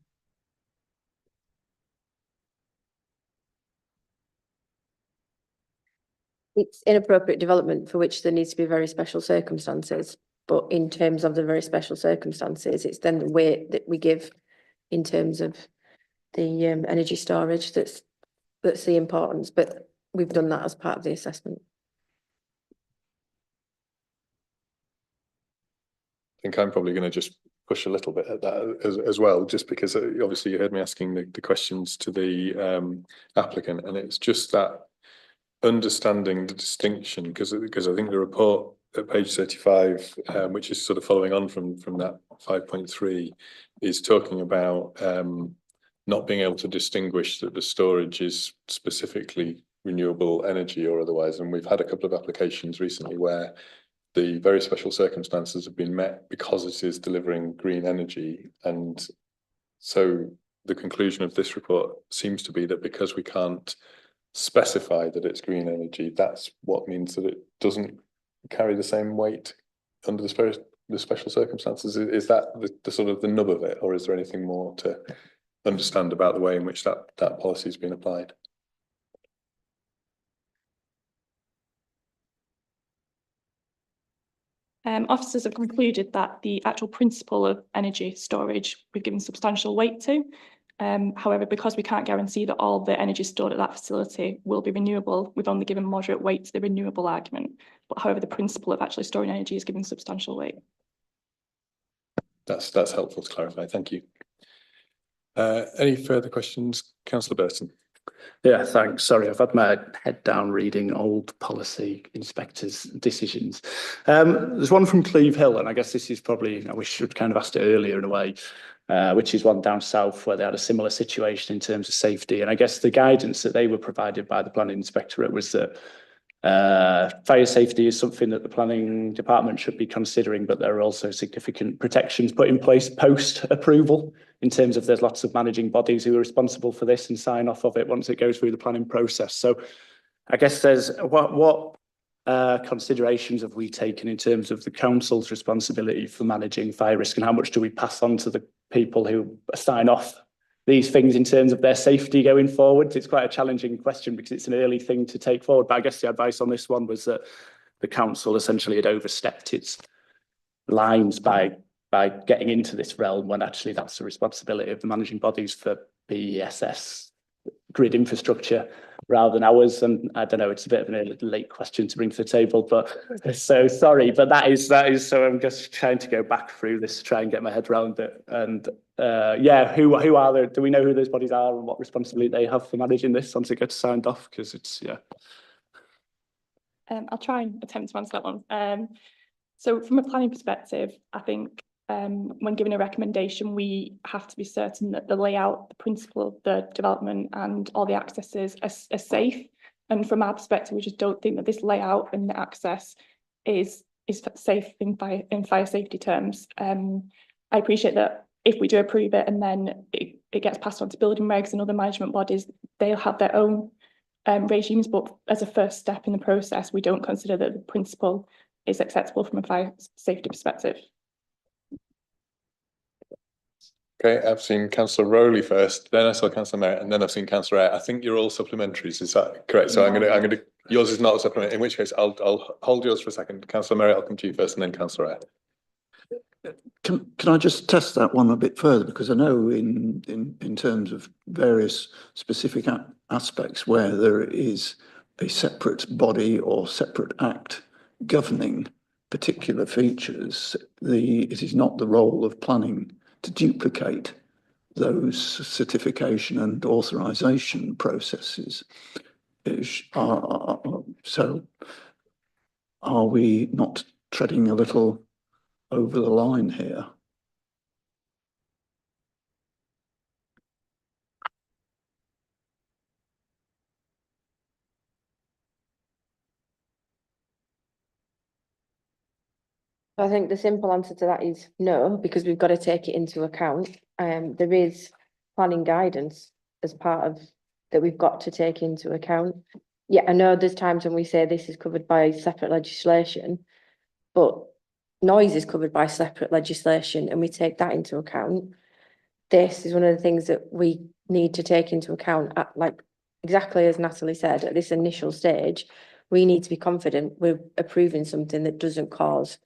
It's inappropriate development for which there needs to be very special circumstances. But in terms of the very special circumstances, it's then the weight that we give in terms of the energy storage that's the importance. But we've done that as part of the assessment. I think I'm probably going to just push a little bit at that as well, just because obviously you heard me asking the questions to the applicant, and it's just that understanding the distinction, because I think the report at page 35, which is sort of following on from that 5.3, is talking about not being able to distinguish that the storage is specifically renewable energy or otherwise. And we've had a couple of applications recently where the very special circumstances have been met because it is delivering green energy. And so the conclusion of this report seems to be that because we can't specify that it's green energy, that's what means that it doesn't carry the same weight under the special circumstances. Is that the sort of the nub of it, or is there anything more to understand about the way in which that policy has been applied? Officers have concluded that the actual principle of energy storage we've given substantial weight to. However, because we can't guarantee that all the energy stored at that facility will be renewable, we've only given moderate weight to the renewable argument. But however, the principle of actually storing energy is given substantial weight. That's helpful to clarify. Thank you. Any further questions, Councillor Burton? Yeah, thanks. Sorry, I've had my head down reading old policy inspectors' decisions. There's one from Cleve Hill, and I guess this is probably, I wish I'd kind of asked it earlier in a way, which is one down south where they had a similar situation in terms of safety. And I guess the guidance that they were provided by the planning inspectorate was that fire safety is something that the planning department should be considering, but there are also significant protections put in place post-approval in terms of there's lots of managing bodies who are responsible for this and sign off of it once it goes through the planning process. So I guess there's what considerations have we taken in terms of the council's responsibility for managing fire risk, and how much do we pass on to the people who sign off these things in terms of their safety going forward? It's quite a challenging question because it's an early thing to take forward. But I guess the advice on this one was that the council essentially had overstepped its lines by getting into this realm, when actually that's the responsibility of the managing bodies for BESS grid infrastructure rather than ours. And I don't know, it's a bit of a late question to bring to the table, but so sorry, but that is, so I'm just trying to go back through this to try and get my head around it. And yeah, who are there? Do we know who those bodies are and what responsibility they have for managing this once it gets signed off? Because it's, yeah. I'll try and attempt to answer that one. So from a planning perspective, I think when giving a recommendation, we have to be certain that the layout, the principle of the development and all the accesses are safe. And from our perspective, we just don't think that this layout and the access is safe in fire safety terms. I appreciate that if we do approve it and then it gets passed on to building regs and other management bodies, they'll have their own regimes, but as a first step in the process, we don't consider that the principle is acceptable from a fire safety perspective. Okay, I've seen Councillor Rowley first, then I saw Councillor Merritt, and then I've seen Councillor Eyre. I think you're all supplementaries, is that correct? So I'm gonna, yours is not a supplement, in which case I'll hold yours for a second. Councillor Merritt, I'll come to you first, and then Councillor Eyre. Can I just test that one a bit further? Because I know in terms of various specific aspects where there is a separate body or separate act governing particular features, it is not the role of planning to duplicate those certification and authorization processes. So are we not treading a little over the line here? I think the simple answer to that is no, because we've got to take it into account. There is planning guidance as part of that we've got to take into account. Yeah, I know there's times when we say this is covered by separate legislation, but noise is covered by separate legislation and we take that into account. This is one of the things that we need to take into account at, like exactly as Natalie said, at this initial stage, we need to be confident we're approving something that doesn't cause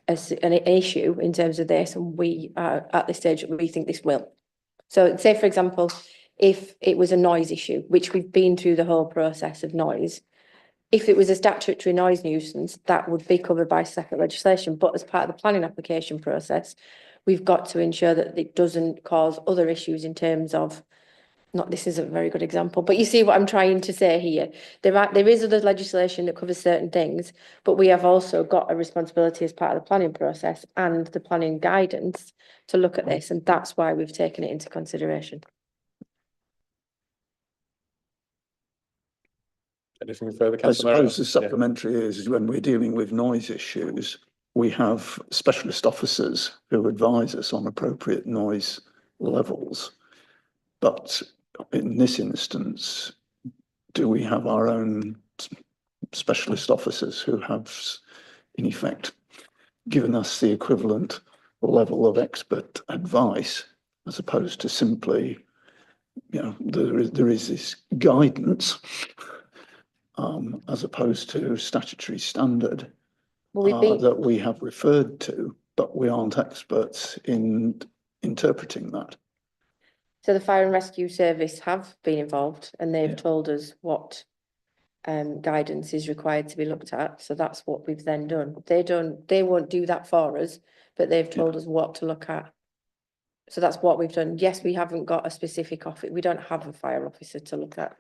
an issue in terms of this, and we are at this stage we think this will. So say for example, if it was a noise issue, which we've been through the whole process of noise, if it was a statutory noise nuisance, that would be covered by separate legislation. But as part of the planning application process, we've got to ensure that it doesn't cause other issues in terms of this is a very good example, but you see what I'm trying to say here. There is other legislation that covers certain things, but we have also got a responsibility as part of the planning process and the planning guidance to look at this, and that's why we've taken it into consideration. Anything further, I councillor? suppose the supplementary is when we're dealing with noise issues, we have specialist officers who advise us on appropriate noise levels. But in this instance, do we have our own specialist officers who have, in effect, given us the equivalent level of expert advice, as opposed to simply, you know, there is this guidance, as opposed to statutory standard that we have referred to, but we aren't experts in interpreting that. So the Fire and Rescue Service have been involved and they've told us what guidance is required to be looked at. So that's what we've then done. They won't do that for us, but they've told us what to look at. So that's what we've done. Yes, we haven't got a specific office. We don't have a fire officer to look at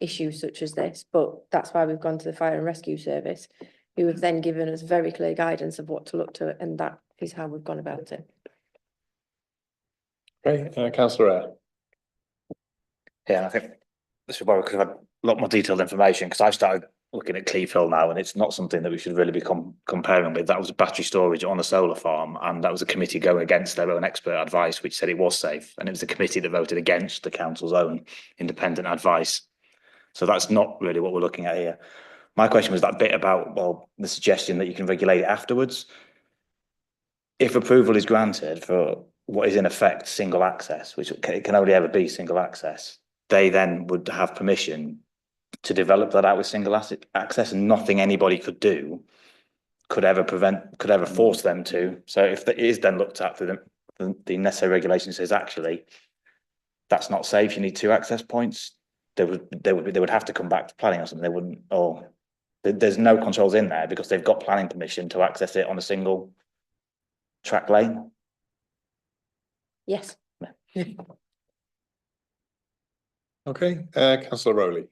issues such as this, but that's why we've gone to the Fire and Rescue Service, who have then given us very clear guidance of what to look to, and that is how we've gone about it. Okay, councillor Eyre. Yeah, and I think this is why we could have had a lot more detailed information, because I've started looking at Clevehill now, and it's not something that we should really be comparing with. That was battery storage on a solar farm, and that was a committee going against their own expert advice, which said it was safe, and it was a committee that voted against the council's own independent advice. So that's not really what we're looking at here. My question was that bit about, well, the suggestion that you can regulate it afterwards. If approval is granted for what is in effect single access, which it can only ever be single access, they then would have permission to develop that out with single access, and nothing anybody could do could ever force them to. So if it is then looked at through the necessary regulation says actually that's not safe, you need 2 access points, they would have to come back to planning or something. They wouldn't, or there's no controls in there because they've got planning permission to access it on a single track lane. Yes. Okay, councillor Rowley.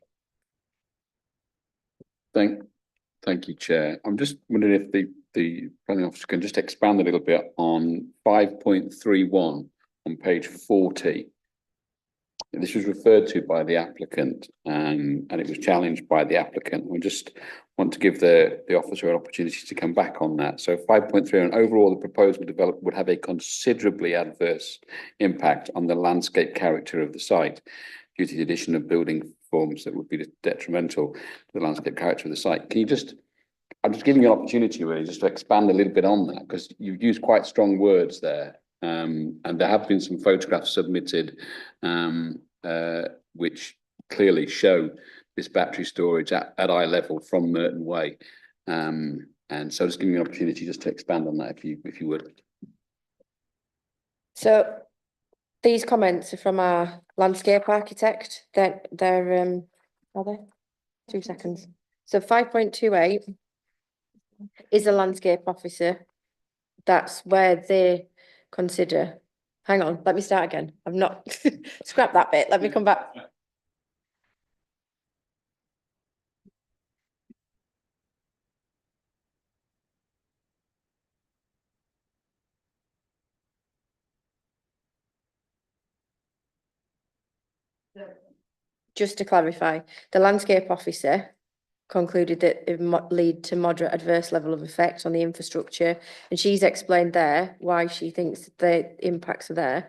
Thank you, Chair. I'm just wondering if the planning officer can just expand a little bit on 5.31 on page 40. This was referred to by the applicant, and it was challenged by the applicant. We just want to give the officer an opportunity to come back on that. So 5.3, and overall the proposed development would have a considerably adverse impact on the landscape character of the site due to the addition of building forms that would be detrimental to the landscape character of the site. Can you just, I'm just giving you an opportunity really just to expand a little bit on that, because you've used quite strong words there. And there have been some photographs submitted which clearly show this battery storage at eye level from Murton Way. And so just giving you an opportunity just to expand on that if you would. So these comments are from our landscape architect. They're are they? 2 seconds. So 5.28 is a landscape officer. That's where they consider. Hang on, let me start again. I've not scrap that bit. Let me come back. Just to clarify, the landscape officer concluded that it might lead to moderate adverse level of effect on the infrastructure, and she's explained there why she thinks the impacts are there.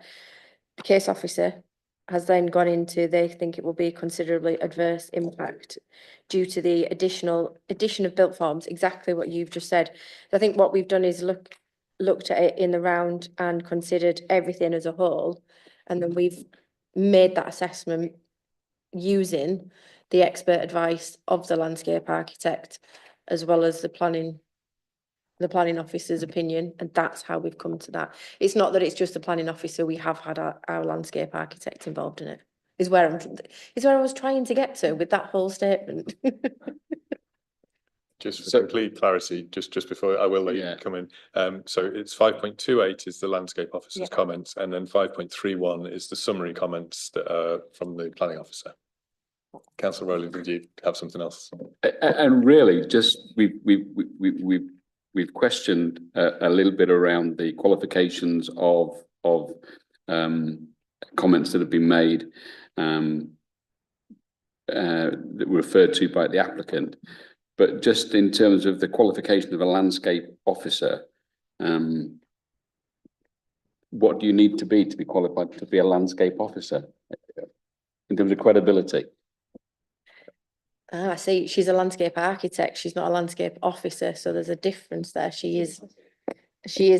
The case officer has then gone into, they think it will be a considerably adverse impact due to the addition of built forms, exactly what you've just said. I think what we've done is looked at it in the round and considered everything as a whole, and then we've made that assessment using the expert advice of the landscape architect as well as the planning officer's opinion, and that's how we've come to that. It's not that it's just the planning officer, we have had our landscape architect involved in it, is where I was trying to get to with that whole statement. Just for complete clarity, just before I will let you come in. So it's 5.28 is the landscape officer's comments, and then 5.31 is the summary comments that are from the planning officer. Councillor Rowley, did you have something else? And really, just we've questioned a little bit around the qualifications of comments that have been made that were referred to by the applicant. But just in terms of the qualification of a landscape officer, what do you need to be qualified to be a landscape officer in terms of credibility? I see. She's a landscape architect. She's not a landscape officer. So there's a difference there. She is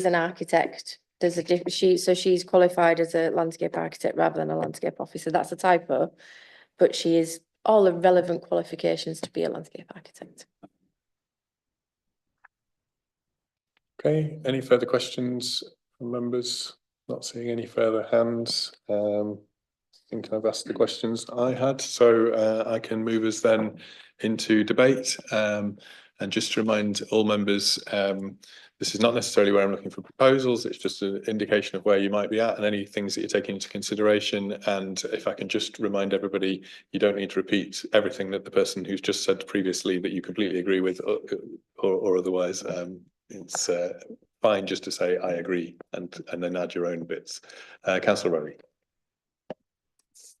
an architect. There's a difference. So she's qualified as a landscape architect rather than a landscape officer. That's a typo, but she is all the relevant qualifications to be a landscape architect. Okay, any further questions from members? Not seeing any further hands. I think I've asked the questions I had, so I can move us then into debate. And just to remind all members, this is not necessarily where I'm looking for proposals, it's just an indication of where you might be at and any things that you're taking into consideration. And if I can just remind everybody, you don't need to repeat everything that the person who's just said previously that you completely agree with or otherwise. It's fine just to say I agree and then add your own bits. Councillor Rowley.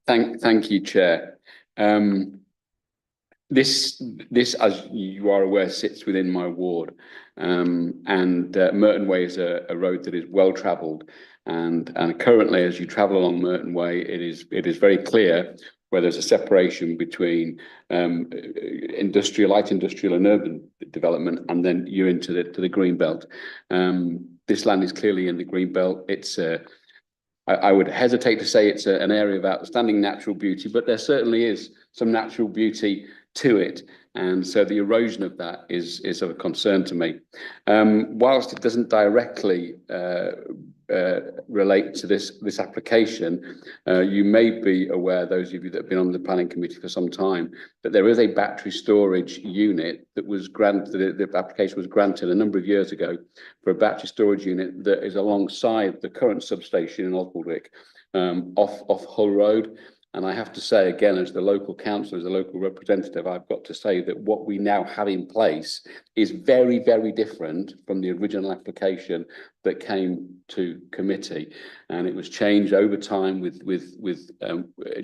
Thank you, Chair. This, as you are aware, sits within my ward, and Murton Way is a road that is well travelled, and currently, as you travel along Murton Way, it is very clear where there's a separation between light industrial and urban development, and then you're into the green belt. This land is clearly in the green belt. It's I would hesitate to say it's an area of outstanding natural beauty, but there certainly is some natural beauty to it. And so the erosion of that is of a concern to me. Whilst it doesn't directly relate to this application, you may be aware, those of you that have been on the planning committee for some time, that there is a battery storage unit that was granted, the application was granted a number of years ago for a battery storage unit that is alongside the current substation in Oswaldwick, off Hull Road. And I have to say, again, as the local councillor, as a local representative, I've got to say that what we now have in place is very, very different from the original application that came to committee. And it was changed over time with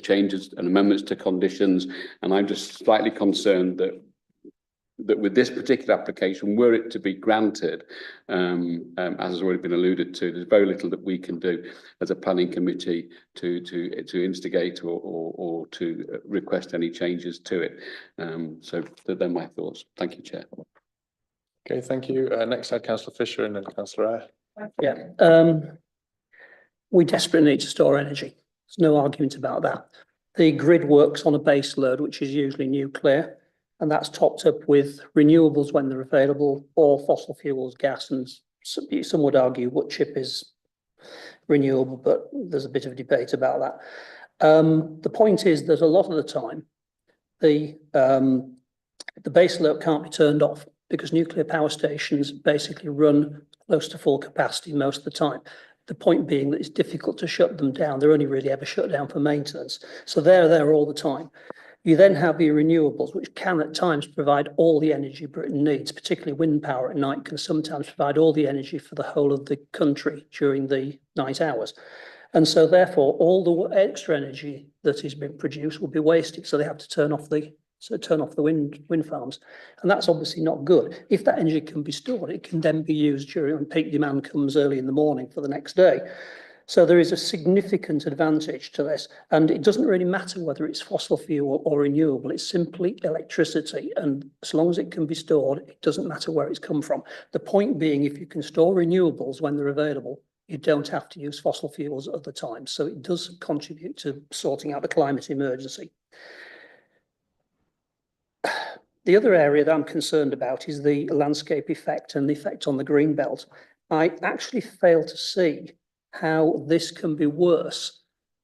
changes and amendments to conditions. And I'm just slightly concerned that with this particular application, were it to be granted, as has already been alluded to, there's very little that we can do as a planning committee to instigate or to request any changes to it. So they're my thoughts. Thank you, Chair. Okay, thank you. Next I had Councillor Fisher and then Councillor Eyre. Yeah, we desperately need to store energy. There's no argument about that. The grid works on a base load, which is usually nuclear, and that's topped up with renewables when they're available, or fossil fuels, gas, and some would argue wood chip is renewable, but there's a bit of debate about that. The point is that a lot of the time, the base load can't be turned off because nuclear power stations basically run close to full capacity most of the time. The point being that it's difficult to shut them down. They're only really ever shut down for maintenance. So they're there all the time. You then have your renewables, which can at times provide all the energy Britain needs, particularly wind power at night can sometimes provide all the energy for the whole of the country during the night hours. And so therefore, all the extra energy that is being produced will be wasted. So they have to turn off the wind farms. And that's obviously not good. If that energy can be stored, it can then be used during when peak demand comes early in the morning for the next day. So there is a significant advantage to this, and it doesn't really matter whether it's fossil fuel or renewable, it's simply electricity. And as long as it can be stored, it doesn't matter where it's come from. The point being, if you can store renewables when they're available, you don't have to use fossil fuels at other times. So it does contribute to sorting out the climate emergency. The other area that I'm concerned about is the landscape effect and the effect on the green belt. I actually fail to see how this can be worse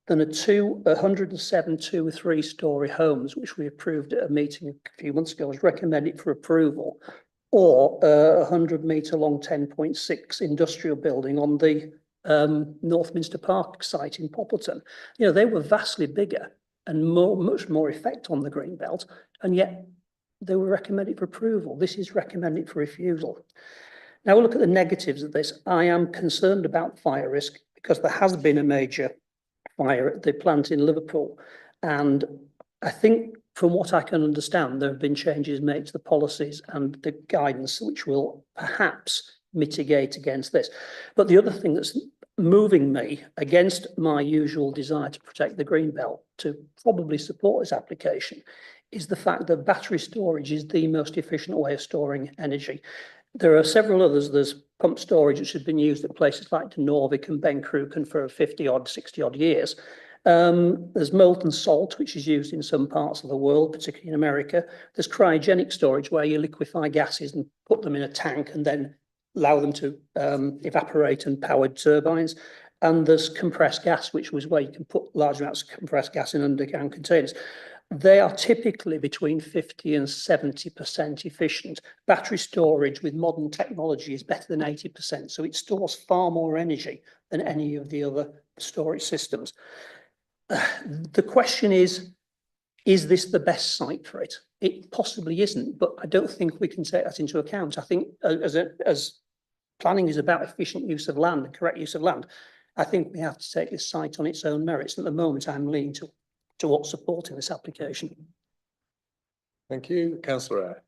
than 107 2 or 3 story homes, which we approved at a meeting a few months ago, was recommended for approval. or a 100-metre long 10.6 industrial building on the Northminster Park site in Poppleton. You know, they were vastly bigger and much more effect on the green belt, and yet they were recommended for approval. This is recommended for refusal. Now we'll look at the negatives of this. I am concerned about fire risk because there has been a major fire at the plant in Liverpool, and I think from what I can understand, there have been changes made to the policies and the guidance which will perhaps mitigate against this. But the other thing that's moving me against my usual desire to protect the green belt to probably support this application is the fact that battery storage is the most efficient way of storing energy. There are several others. There's pump storage, which has been used at places like Norvik and Bencruken for 50-odd, 60-odd years. There's molten salt, which is used in some parts of the world, particularly in America. There's cryogenic storage, where you liquefy gases and put them in a tank and then allow them to evaporate and power turbines. And there's compressed gas, which was where you can put large amounts of compressed gas in underground containers. They are typically between 50 and 70% efficient. Battery storage with modern technology is better than 80%. So it stores far more energy than any of the other storage systems. The question is this the best site for it? It possibly isn't, but I don't think we can take that into account. I think as planning is about efficient use of land and correct use of land, I think we have to take this site on its own merits. At the moment, I'm leaning towards supporting this application. Thank you, Councillor Eyre.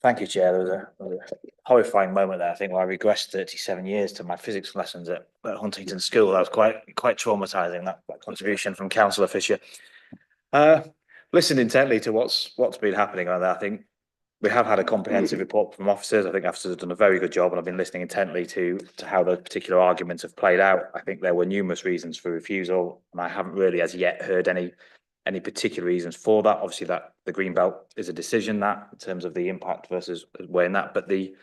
Thank you, Chair. There was a horrifying moment there, I think, where I regressed 37 years to my physics lessons at Huntington School. That was quite traumatising, that contribution from Councillor Fisher. Listened intently to what's been happening on there. I think we have had a comprehensive report from officers. I think officers have done a very good job, and I've been listening intently to how those particular arguments have played out. I think there were numerous reasons for refusal, and I haven't really as yet heard any particular reasons for that. Obviously, that the green belt is a decision that in terms of the impact versus weighing that, but the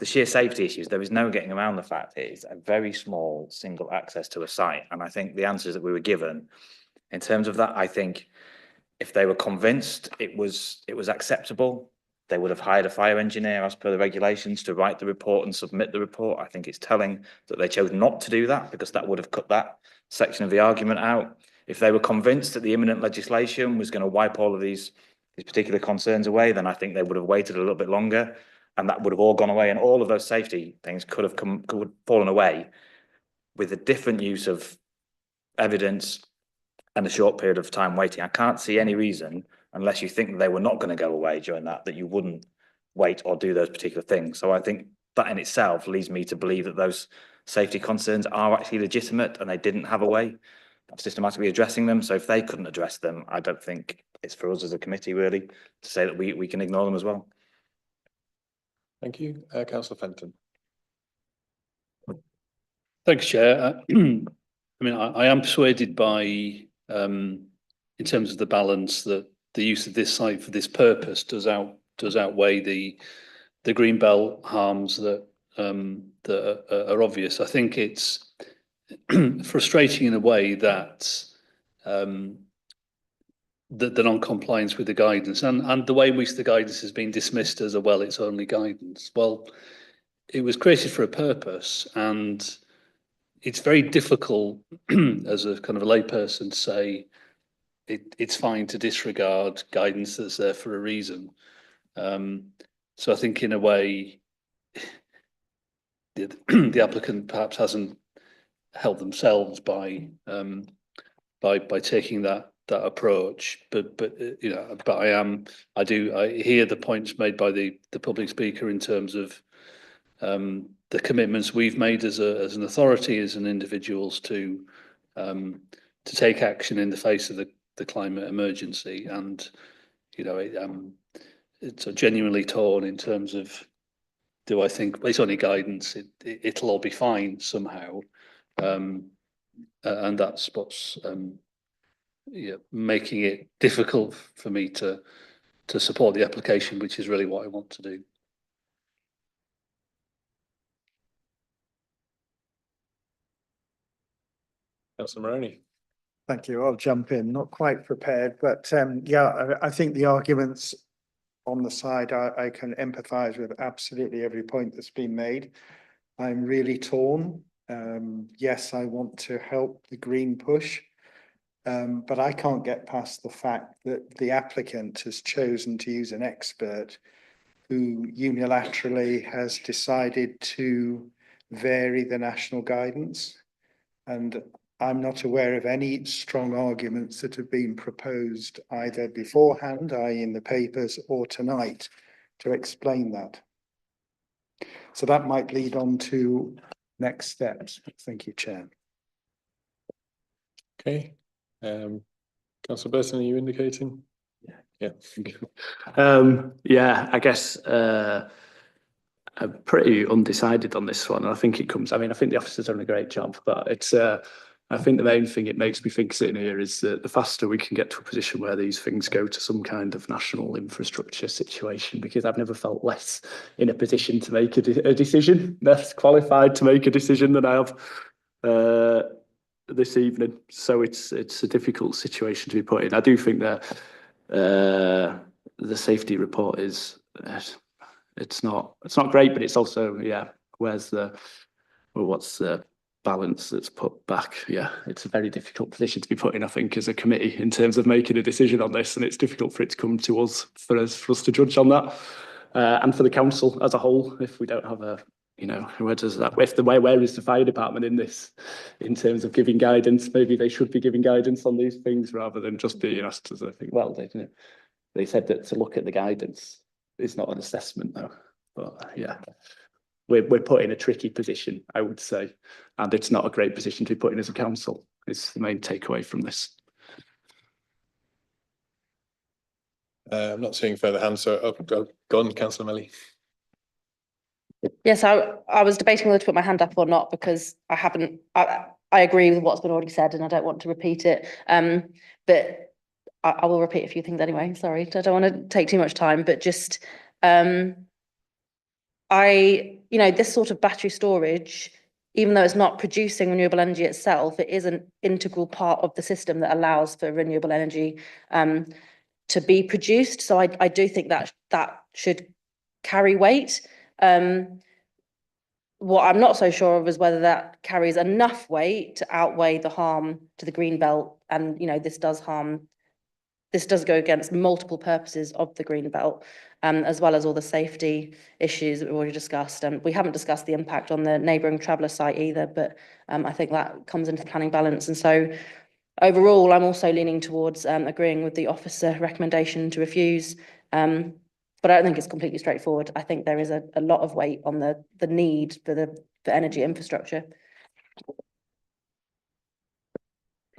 sheer safety issues, there is no getting around the fact it is a very small single access to a site. And I think the answers that we were given in terms of that, I think if they were convinced it was acceptable, they would have hired a fire engineer as per the regulations to write the report and submit the report. I think it's telling that they chose not to do that because that would have cut that section of the argument out. If they were convinced that the imminent legislation was going to wipe all of these particular concerns away, then I think they would have waited a little bit longer, and that would have all gone away, and all of those safety things could have fallen away with a different use of evidence and a short period of time waiting. I can't see any reason, unless you think that they were not going to go away during that you wouldn't wait or do those particular things. So I think that in itself leads me to believe that those safety concerns are actually legitimate and they didn't have a way of systematically addressing them. So if they couldn't address them, I don't think it's for us as a committee really to say that we can ignore them as well. Thank you. Councillor Fenton. Thanks, Chair. I mean, I am persuaded by, in terms of the balance, that the use of this site for this purpose does outweigh the green belt harms that are obvious. I think it's frustrating in a way that the non-compliance with the guidance and the way in which the guidance has been dismissed as it's only guidance. Well, it was created for a purpose, and it's very difficult as a kind of a layperson to say it's fine to disregard guidance that's there for a reason. So I think in a way, the applicant perhaps hasn't helped themselves by taking that approach. But you know, but I hear the points made by the public speaker in terms of the commitments we've made as an authority, as an individuals to take action in the face of the climate emergency. And you know, it's genuinely torn in terms of, do I think it's only guidance, it'll all be fine somehow, and that's what's making it difficult for me to support the application, which is really what I want to do. Councillor Moroney. Thank you. I'll jump in. Not quite prepared, but yeah, I think the arguments on the side, I can empathise with absolutely every point that's been made. I'm really torn. Yes, I want to help the green push, but I can't get past the fact that the applicant has chosen to use an expert who unilaterally has decided to vary the national guidance. And I'm not aware of any strong arguments that have been proposed either beforehand, i.e. in the papers, or tonight to explain that. So that might lead on to next steps. Thank you, Chair. Okay. Councillor Burton, are you indicating? Yeah. Yeah, I guess I'm pretty undecided on this one. I think it comes, I mean, I think the officer's done a great job, but it's, I think the main thing it makes me think sitting here is that the faster we can get to a position where these things go to some kind of national infrastructure situation, because I've never felt less in a position to make a decision, less qualified to make a decision than I have this evening. So it's a difficult situation to be put in. I do think that the safety report is it's not great, but it's also, yeah, what's the balance that's put back? Yeah, it's a very difficult position to be put in, I think, as a committee in terms of making a decision on this, and it's difficult for it to come to us for us to judge on that, and for the council as a whole, if we don't have a, you know, where does that, where is the fire department in this, in terms of giving guidance? Maybe they should be giving guidance on these things rather than just being asked as, I think, well, they said that to look at the guidance. It's not an assessment though, but yeah, we're put in a tricky position, I would say, and it's not a great position to be put in as a council. It's the main takeaway from this. I'm not seeing further hands, so go on, Councillor Melly. Yes, I was debating whether to put my hand up or not, because I agree with what's been already said and I don't want to repeat it. But I will repeat a few things anyway. Sorry, I don't want to take too much time, but just you know, this sort of battery storage, even though it's not producing renewable energy itself, it is an integral part of the system that allows for renewable energy to be produced. So I do think that should carry weight. What I'm not so sure of is whether that carries enough weight to outweigh the harm to the green belt. And, you know, this does go against multiple purposes of the green belt, as well as all the safety issues that we've already discussed. And we haven't discussed the impact on the neighbouring traveller site either, but I think that comes into the planning balance. And so overall, I'm also leaning towards agreeing with the officer recommendation to refuse. But I don't think it's completely straightforward. I think there is a lot of weight on the need for energy infrastructure.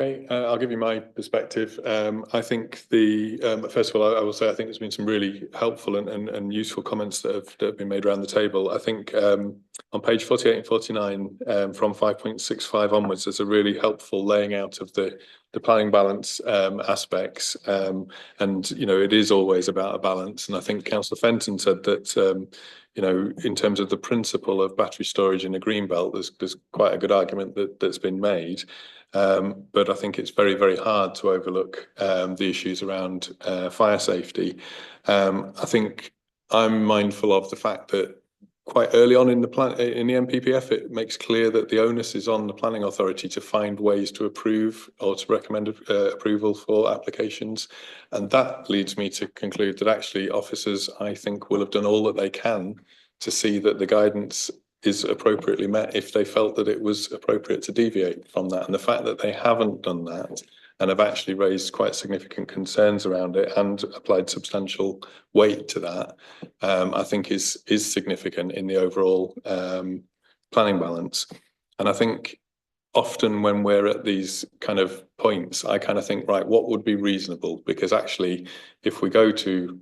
Okay, I'll give you my perspective. I think first of all, I will say I think there's been some really helpful and useful comments that have been made around the table. I think on page 48 and 49, from 5.65 onwards, there's a really helpful laying out of the planning balance aspects. And, you know, it is always about a balance. And I think Councillor Fenton said that, you know, in terms of the principle of battery storage in a green belt, there's quite a good argument that's been made. But I think it's very, very hard to overlook the issues around fire safety. I think I'm mindful of the fact that quite early on in the NPPF, it makes clear that the onus is on the planning authority to find ways to approve or to recommend approval for applications. And that leads me to conclude that actually officers, I think, will have done all that they can to see that the guidance is appropriately met if they felt that it was appropriate to deviate from that. And the fact that they haven't done that and have actually raised quite significant concerns around it and applied substantial weight to that, I think is significant in the overall planning balance. And I think often when we're at these kind of points, I kind of think, right, what would be reasonable? Because actually, if we go to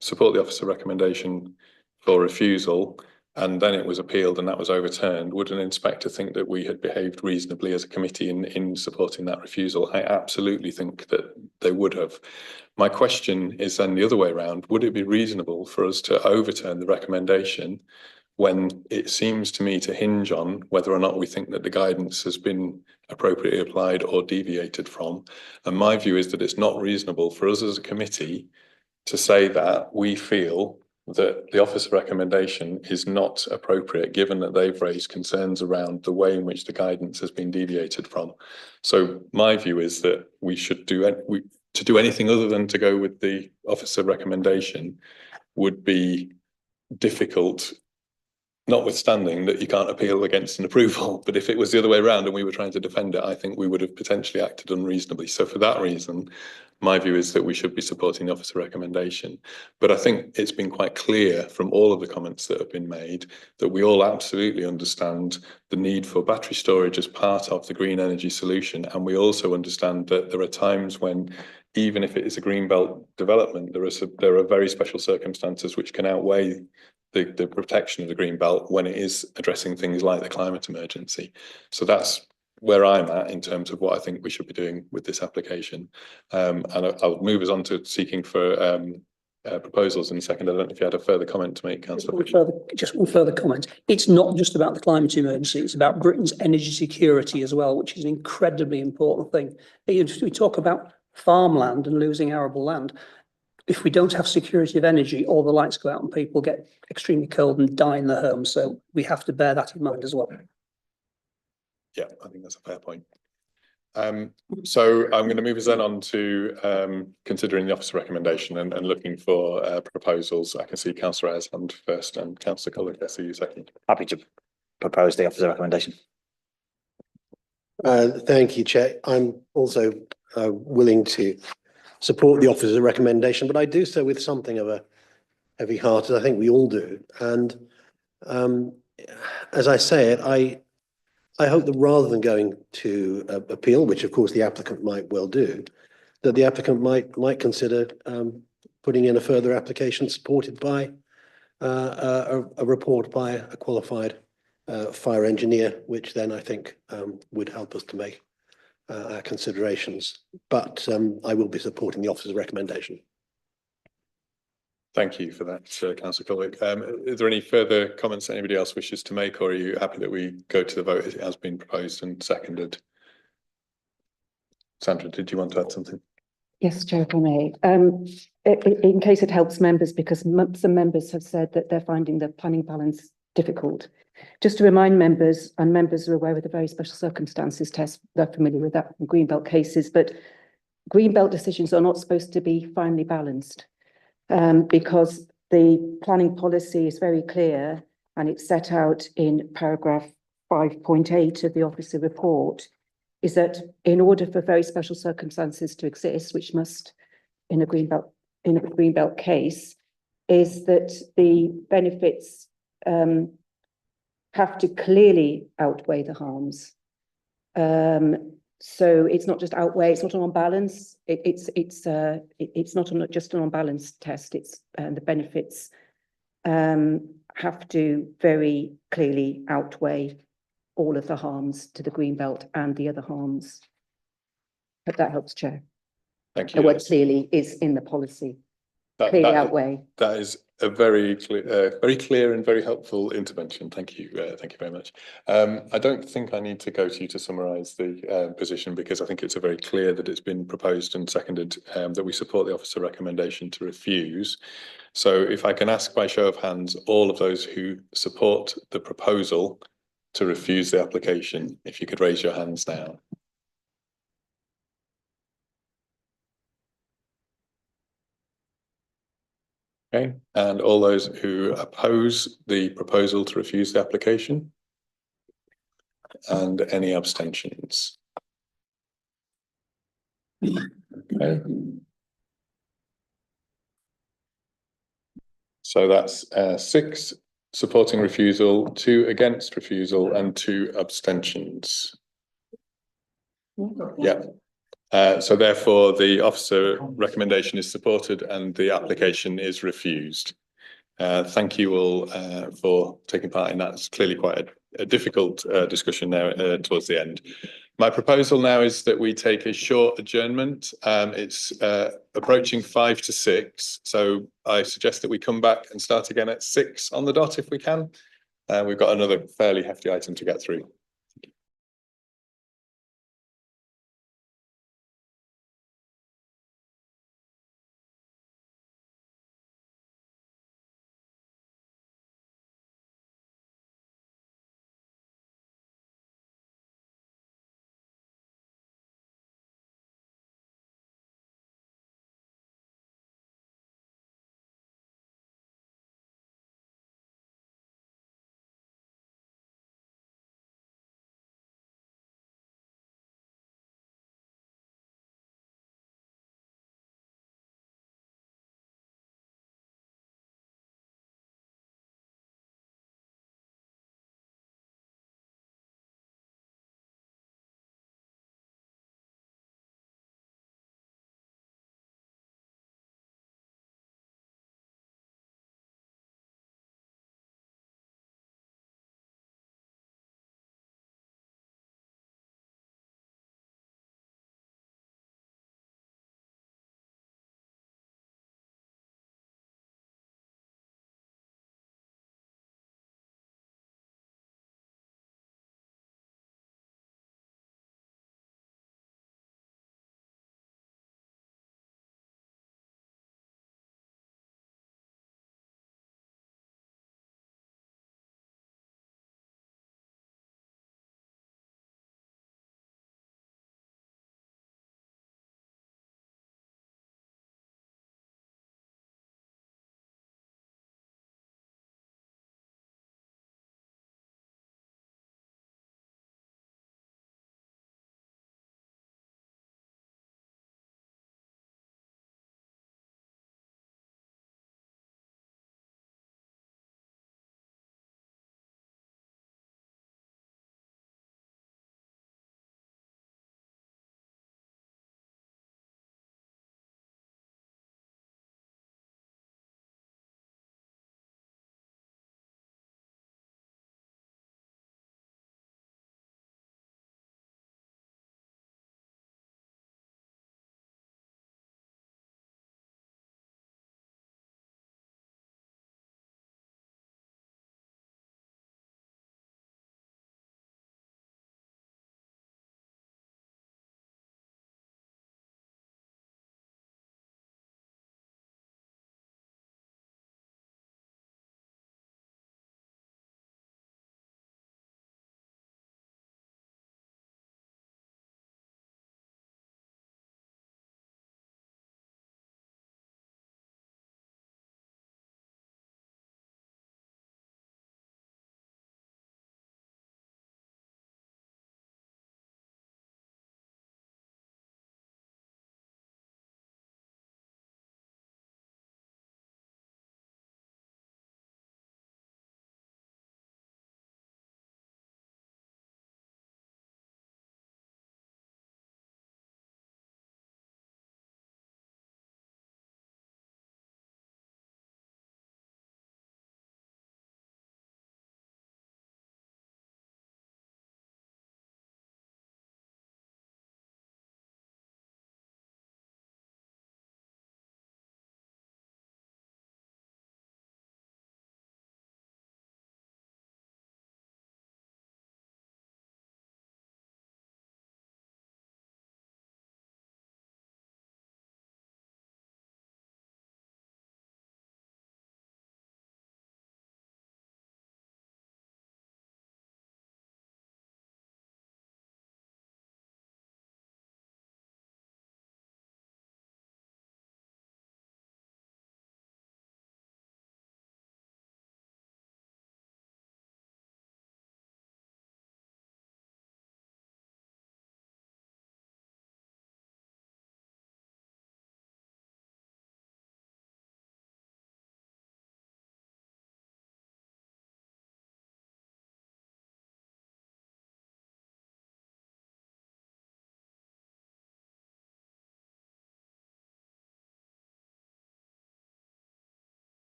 support the officer recommendation for refusal, and then it was appealed and that was overturned, would an inspector think that we had behaved reasonably as a committee in supporting that refusal? I absolutely think that they would have. My question is then the other way around. Would it be reasonable for us to overturn the recommendation when it seems to me to hinge on whether or not we think that the guidance has been appropriately applied or deviated from? And my view is that it's not reasonable for us as a committee to say that we feel that the officer recommendation is not appropriate, given that they've raised concerns around the way in which the guidance has been deviated from. So my view is that we should to do anything other than to go with the officer recommendation would be difficult, notwithstanding that you can't appeal against an approval. But if it was the other way around and we were trying to defend it, I think we would have potentially acted unreasonably. So for that reason, my view is that we should be supporting the officer recommendation. But I think it's been quite clear from all of the comments that have been made that we all absolutely understand the need for battery storage as part of the green energy solution. And we also understand that there are times when, even if it is a greenbelt development, there are very special circumstances which can outweigh the protection of the green belt when it is addressing things like the climate emergency. So that's where I'm at in terms of what I think we should be doing with this application. And I'll move us on to seeking for proposals in a second. I don't know if you had a further comment to make, Councillor. Just one further comment. It's not just about the climate emergency, it's about Britain's energy security as well, which is an incredibly important thing. We talk about farmland and losing arable land. If we don't have security of energy, all the lights go out and people get extremely cold and die in their homes. So we have to bear that in mind as well. Yeah, I think that's a fair point. So I'm going to move us then on to considering the officer recommendation and looking for proposals. I can see Councillor Ayres hand first and Councillor Culloch, I see you second. Happy to propose the officer recommendation. Thank you, Chair. I'm also willing to support the officer's recommendation, but I do so with something of a heavy heart, as I think we all do. And as I say it, I hope that rather than going to appeal, which of course the applicant might well do, that the applicant might consider putting in a further application supported by a report by a qualified fire engineer, which then I think would help us to make our considerations. But I will be supporting the officer's recommendation. Thank you for that, Councillor Culloch. Is there any further comments that anybody else wishes to make, or are you happy that we go to the vote as it has been proposed and seconded? Sandra, did you want to add something? Yes, Chair, if I may. In case it helps members, because some members have said that they're finding the planning balance difficult. Just to remind members, and members are aware of the very special circumstances test, they're familiar with that from Greenbelt cases, but Greenbelt decisions are not supposed to be finely balanced. Because the planning policy is very clear and it's set out in paragraph 5.8 of the officer report, is that in order for very special circumstances to exist, which must in a greenbelt case, is that the benefits have to clearly outweigh the harms. So it's not just outweigh, it's not an on balance. It's not just an on balance test. It's the benefits have to very clearly outweigh all of the harms to the greenbelt and the other harms. Hope that helps, Chair. Thank you. The word clearly is in the policy. Clearly outweigh. That is a very clear and very helpful intervention. Thank you. Thank you very much. I don't think I need to go to you to summarise the position, because I think it's very clear that it's been proposed and seconded that we support the officer recommendation to refuse. So if I can ask by show of hands, all of those who support the proposal to refuse the application, if you could raise your hands now. Okay, and all those who oppose the proposal to refuse the application? And any abstentions? Okay. So that's 6 supporting refusal, 2 against refusal, and 2 abstentions. Yeah. So therefore, the officer recommendation is supported and the application is refused. Thank you all for taking part in that. It's clearly quite a difficult discussion there towards the end. My proposal now is that we take a short adjournment. It's approaching 5 to 6. So I suggest that we come back and start again at 6 on the dot if we can. We've got another fairly hefty item to get through.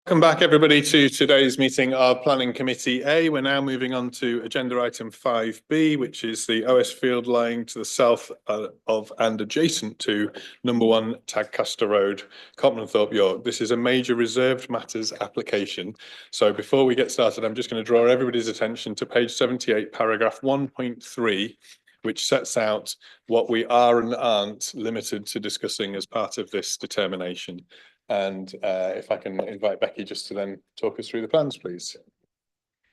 Welcome back, everybody, to today's meeting of Planning Committee A. We're now moving on to agenda item 5B, which is the OS field lying to the south of and adjacent to number 1 Tadcaster Road, Copmanthorpe, York. This is a major reserved matters application. So before we get started, I'm just going to draw everybody's attention to page 78, paragraph 1.3, which sets out what we are and aren't limited to discussing as part of this determination. And if I can invite Becky just to then talk us through the plans, please.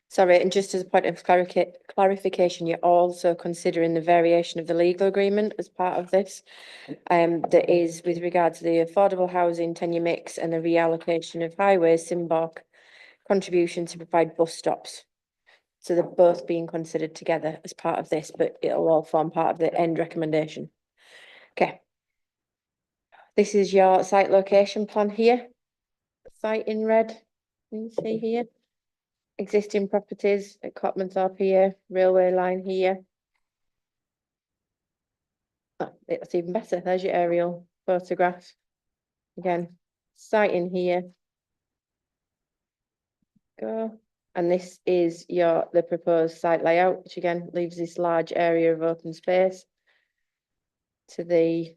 Sorry, and just as a point of clarification, you're also considering the variation of the legal agreement as part of this. That is with regard to the affordable housing tenure mix and the reallocation of highways, Simbok contribution to provide bus stops. So they're both being considered together as part of this, but it'll all form part of the end recommendation. Okay. This is your site location plan here. Site in red, you can see here. Existing properties at Copmanthorpe here, railway line here. Oh, it's even better. There's your aerial photograph. Again, site in here. Go. And this is the proposed site layout, which again leaves this large area of open space to the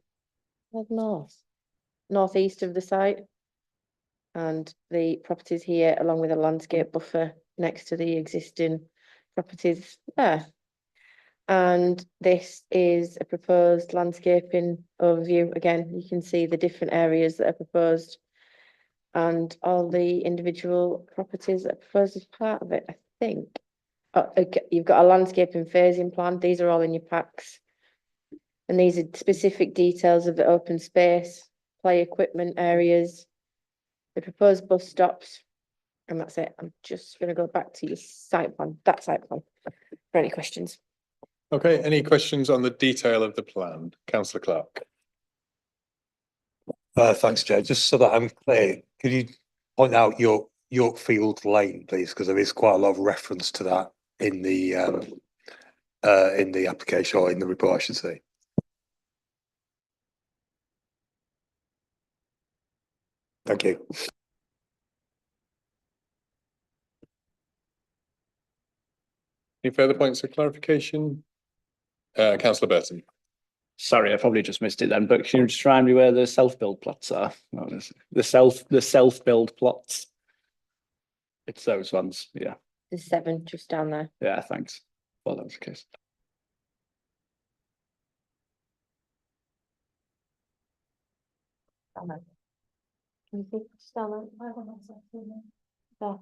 northeast of the site. And the properties here, along with a landscape buffer next to the existing properties there. And this is a proposed landscaping overview. Again, you can see the different areas that are proposed and all the individual properties that are proposed as part of it, I think. Oh, okay. You've got a landscaping phasing plan. These are all in your packs. And these are specific details of the open space, play equipment areas, the proposed bus stops, and that's it. I'm just going to go back to your site plan, that site plan, for any questions. Okay, any questions on the detail of the plan? Councillor Clark. Thanks, Joe. Just so that I'm clear, could you point out Yorkfield Lane, please? Because there is quite a lot of reference to that in the application or in the report, I should say. Thank you. Any further points of clarification? Councillor Burton. Sorry, I probably just missed it then, but can you just remind me where the self-build plots are? The self-build plots. It's those ones, yeah. There's 7 just down there. Yeah, thanks. Well, that was the case. Down there. Can you see just down there?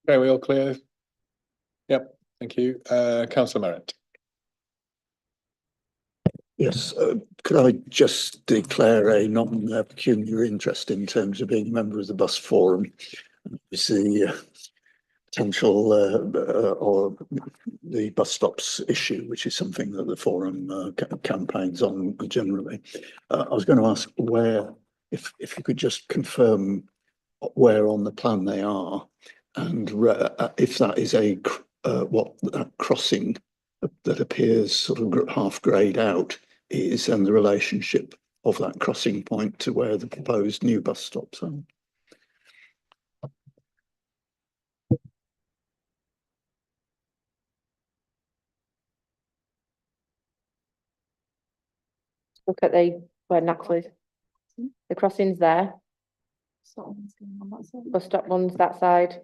Okay, we all clear? Yep, thank you. Councillor Merritt. Yes, could I just declare a non-pecuniary interest in terms of being a member of the bus forum? Is the potential or the bus stops issue, which is something that the forum campaigns on generally. I was going to ask where, if you could just confirm where on the plan they are, and if that is what that crossing that appears sort of half greyed out is, and the relationship of that crossing point to where the proposed new bus stops are. Look at where Knackley, the crossing's there. Bus stop one's that side.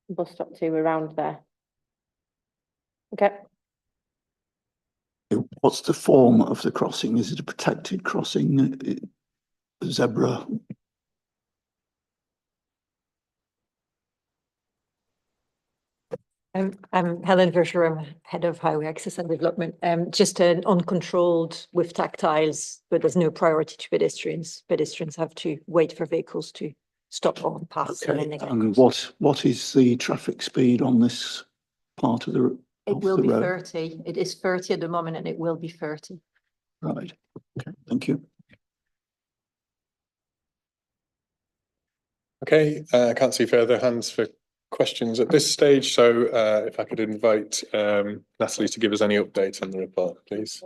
Bus stop 2 around there. Okay. What's the form of the crossing? Is it a protected crossing? Zebra? I'm Helen Versher, I'm head of highway access and development. Just an uncontrolled with tactiles, but there's no priority to pedestrians. Pedestrians have to wait for vehicles to stop or pass. Okay. And what is the traffic speed on this part of the? It will be 30. It is 30 at the moment, and it will be 30. Right. Okay. Thank you. Okay, I can't see further hands for questions at this stage, so if I could invite Natalie to give us any update on the report, please.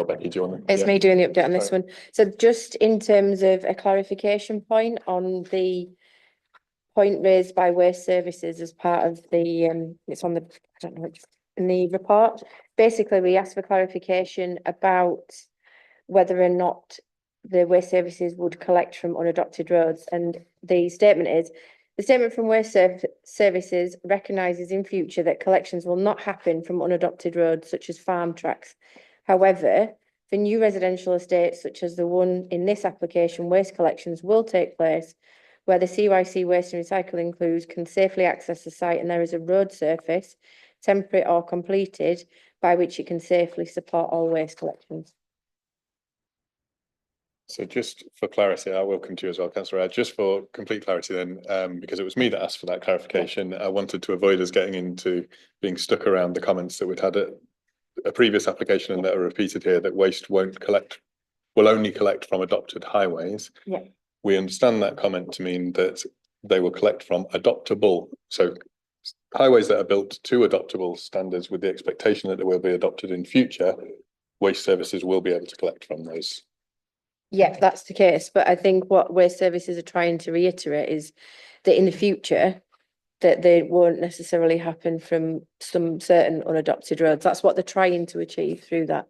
Or Becky, do you want to? It's me doing the update on this one. So just in terms of a clarification point on the point raised by Waste Services as part of the, it's on the, I don't know, in the report. Basically, we asked for clarification about whether or not the Waste Services would collect from unadopted roads. And the statement is, the statement from Waste Services recognises in future that collections will not happen from unadopted roads such as farm tracks. However, for new residential estates such as the one in this application, waste collections will take place where the CYC waste and recycling crews can safely access the site and there is a road surface, temporary or completed, by which it can safely support all waste collections. So just for clarity, I will come to you as well, Councillor Ed, just for complete clarity then, because it was me that asked for that clarification. I wanted to avoid us getting into being stuck around the comments that we'd had at a previous application and that are repeated here, that waste will only collect from adopted highways. Yeah. We understand that comment to mean that they will collect from adoptable, so highways that are built to adoptable standards with the expectation that they will be adopted in future, Waste Services will be able to collect from those. Yeah, that's the case. But I think what Waste Services are trying to reiterate is that in the future, that they won't necessarily happen from some certain unadopted roads. That's what they're trying to achieve through that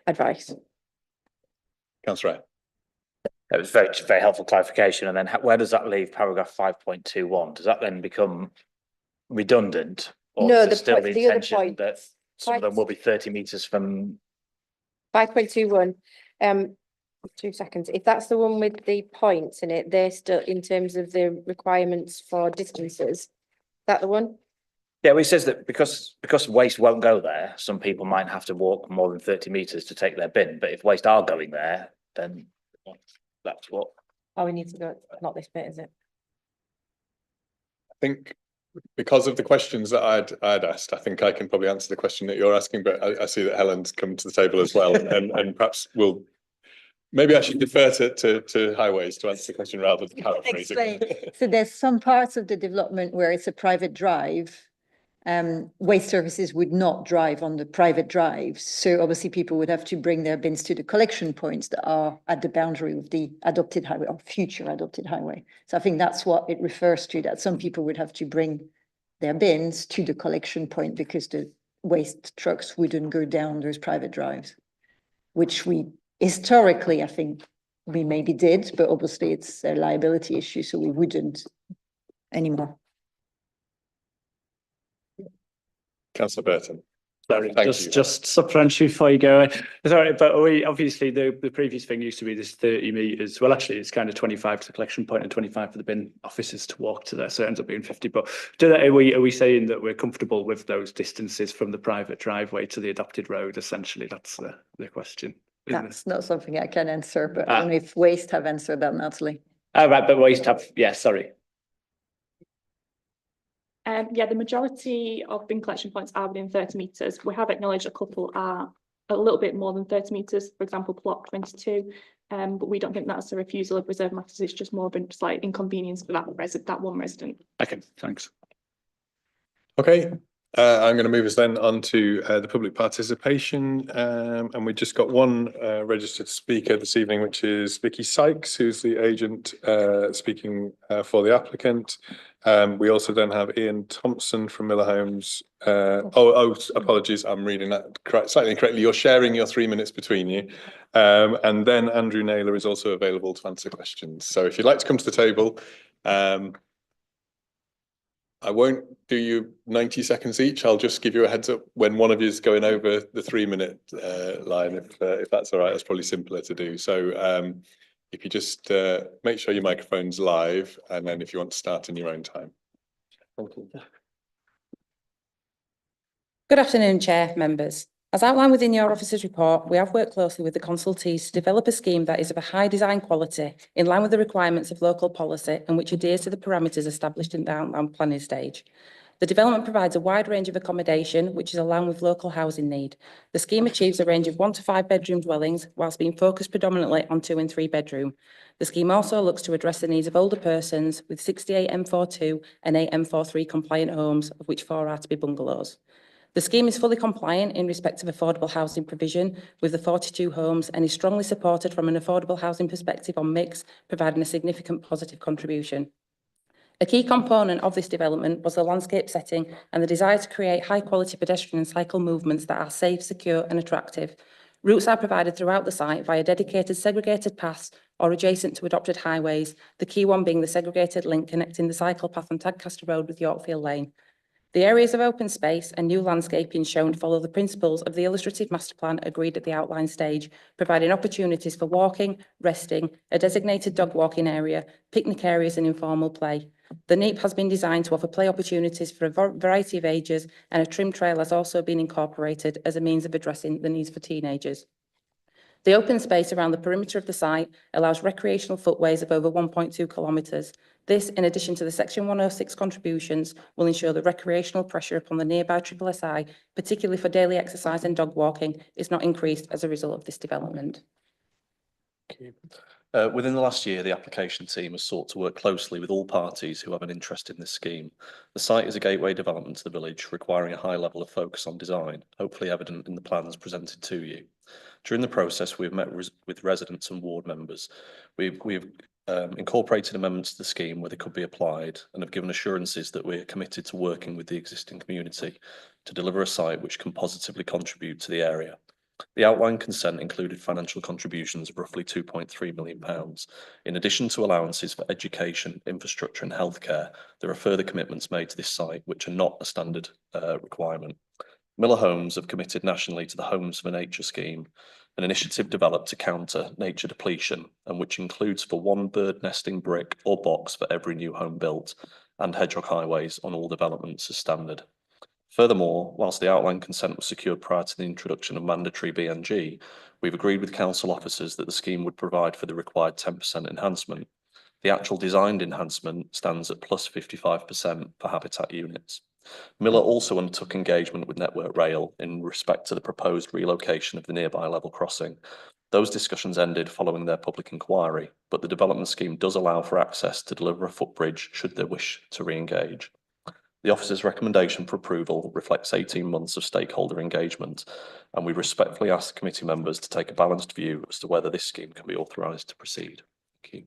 advice. Councillor Ed. That was very, very helpful clarification. And then where does that leave paragraph 5.21? Does that then become redundant? Or No, is there still the the other intention point, that some of them will be 30 metres from? 5.21, 2 seconds. If that's the one with the points in it, they're still in terms of the requirements for distances. Is that the one? Yeah, well, it says that because waste won't go there, some people might have to walk more than 30 metres to take their bin. But if waste are going there, then that's what. Oh, we need to go, not this bit, is it? I think because of the questions that I'd asked, I think I can probably answer the question that you're asking, but I see that Helen's come to the table as well, and perhaps maybe I should defer to highways to answer the question rather than paraphrasing. So there's some parts of the development where it's a private drive. Waste Services would not drive on the private drives. So obviously people would have to bring their bins to the collection points that are at the boundary of the adopted highway or future adopted highway. So I think that's what it refers to, that some people would have to bring their bins to the collection point because the waste trucks wouldn't go down those private drives, which we historically, I think we maybe did, but obviously it's a liability issue, so we wouldn't anymore. Councillor Burton. Sorry, just supplementary before you go. Sorry, but we obviously the previous thing used to be this 30 metres. Well, actually, it's kind of 25 to the collection point and 25 for the bin officers to walk to there, so it ends up being 50. But are we saying that we're comfortable with those distances from the private driveway to the adopted road? Essentially, that's the question. That's not something I can answer, but I don't know if Waste have answered that, Natalie. Oh, right, but Waste have, yeah, sorry. Yeah, the majority of bin collection points are within 30 metres. We have acknowledged a couple are a little bit more than 30 metres, for example, plot 22. But we don't think that's a refusal of reserve matters. It's just more of a slight inconvenience for that one resident. Okay, thanks. Okay, I'm going to move us then on to the public participation, and we just got one registered speaker this evening, which is Vicky Sykes, who's the agent speaking for the applicant. We also then have Ian Thompson from Miller Homes. Apologies, I'm reading that slightly incorrectly. You're sharing your 3 minutes between you. And then Andrew Naylor is also available to answer questions. So if you'd like to come to the table, I won't do you 90 seconds each. I'll just give you a heads up when one of you is going over the 3 minute line, if that's all right. That's probably simpler to do. So if you just make sure your microphone's live, and then if you want to start in your own time. Thank you. Good afternoon, Chair, members. As outlined within your officer's report, we have worked closely with the consultees to develop a scheme that is of a high design quality, in line with the requirements of local policy and which adheres to the parameters established in the outline planning stage. The development provides a wide range of accommodation, which is aligned with local housing need. The scheme achieves a range of 1 to 5 bedroom dwellings, whilst being focused predominantly on 2 and 3 bedroom. The scheme also looks to address the needs of older persons with 68 M42 and 8 M43 compliant homes, of which 4 are to be bungalows. The scheme is fully compliant in respect of affordable housing provision with the 42 homes and is strongly supported from an affordable housing perspective on mix, providing a significant positive contribution. A key component of this development was the landscape setting and the desire to create high-quality pedestrian and cycle movements that are safe, secure and attractive. Routes are provided throughout the site via dedicated segregated paths or adjacent to adopted highways, the key one being the segregated link connecting the cycle path on Tadcaster Road with Yorkfield Lane. The areas of open space and new landscaping shown follow the principles of the illustrative master plan agreed at the outline stage, providing opportunities for walking, resting, a designated dog walking area, picnic areas and informal play. The NEEP has been designed to offer play opportunities for a variety of ages, and a trim trail has also been incorporated as a means of addressing the needs for teenagers. The open space around the perimeter of the site allows recreational footways of over 1.2 kilometres. This, in addition to the Section 106 contributions, will ensure that recreational pressure upon the nearby SSSI, particularly for daily exercise and dog walking, is not increased as a result of this development. Within the last year, the application team has sought to work closely with all parties who have an interest in this scheme. The site is a gateway development to the village, requiring a high level of focus on design, hopefully evident in the plans presented to you. During the process, we have met with residents and ward members. We've incorporated amendments to the scheme where they could be applied and have given assurances that we are committed to working with the existing community to deliver a site which can positively contribute to the area. The outline consent included financial contributions of roughly £2.3 million. In addition to allowances for education, infrastructure and healthcare, there are further commitments made to this site which are not a standard requirement. Miller Homes have committed nationally to the Homes for Nature scheme, an initiative developed to counter nature depletion and which includes for one bird nesting brick or box for every new home built and hedgehog highways on all developments as standard. Furthermore, whilst the outline consent was secured prior to the introduction of mandatory BNG, we've agreed with council officers that the scheme would provide for the required 10% enhancement. The actual designed enhancement stands at plus 55% for habitat units. Miller also undertook engagement with Network Rail in respect to the proposed relocation of the nearby level crossing. Those discussions ended following their public inquiry, but the development scheme does allow for access to deliver a footbridge should they wish to re-engage. The officer's recommendation for approval reflects 18 months of stakeholder engagement, and we respectfully ask committee members to take a balanced view as to whether this scheme can be authorised to proceed. Thank you.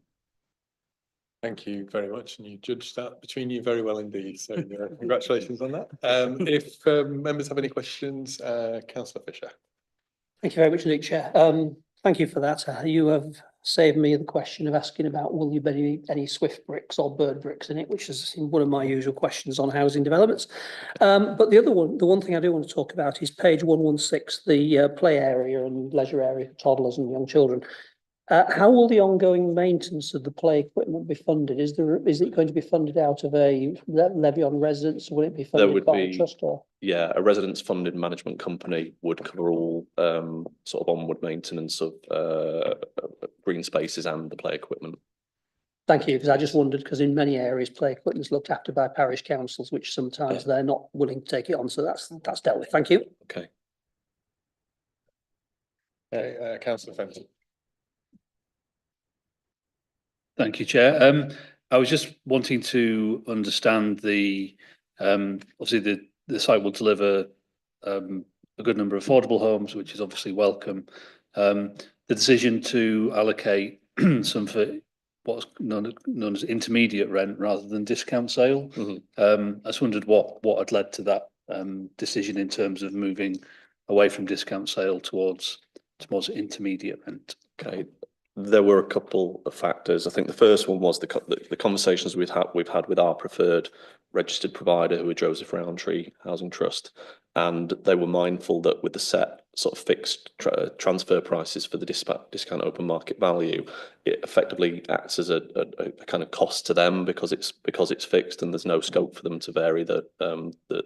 Thank you very much, and you judged that between you very well indeed, so congratulations on that. If members have any questions, Councillor Fisher. Thank you very much indeed, Chair. Thank you for that. You have saved me the question of asking about will you be any swift bricks or bird bricks in it, which is one of my usual questions on housing developments. But the one thing I do want to talk about is page 116, the play area and leisure area for toddlers and young children. How will the ongoing maintenance of the play equipment be funded? Is it going to be funded out of a levy on residents? Will it be funded by a trust or? Yeah, a residents funded management company would cover all sort of onward maintenance of green spaces and the play equipment. Thank you, because I just wondered, because in many areas play equipment is looked after by parish councils, which sometimes they're not willing to take it on. So that's dealt with. Thank you. Okay. Councillor Fenton. Thank you, Chair. I was just wanting to understand the obviously the site will deliver a good number of affordable homes, which is obviously welcome. The decision to allocate some for what's known as intermediate rent rather than discount sale. I just wondered what had led to that decision in terms of moving away from discount sale towards intermediate rent. Okay. There were a couple of factors. I think the first one was the conversations we've had with our preferred registered provider, who are Joseph Rowntree Housing Trust, and they were mindful that with the set sort of fixed transfer prices for the discount open market value, it effectively acts as a kind of cost to them because it's fixed and there's no scope for them to vary the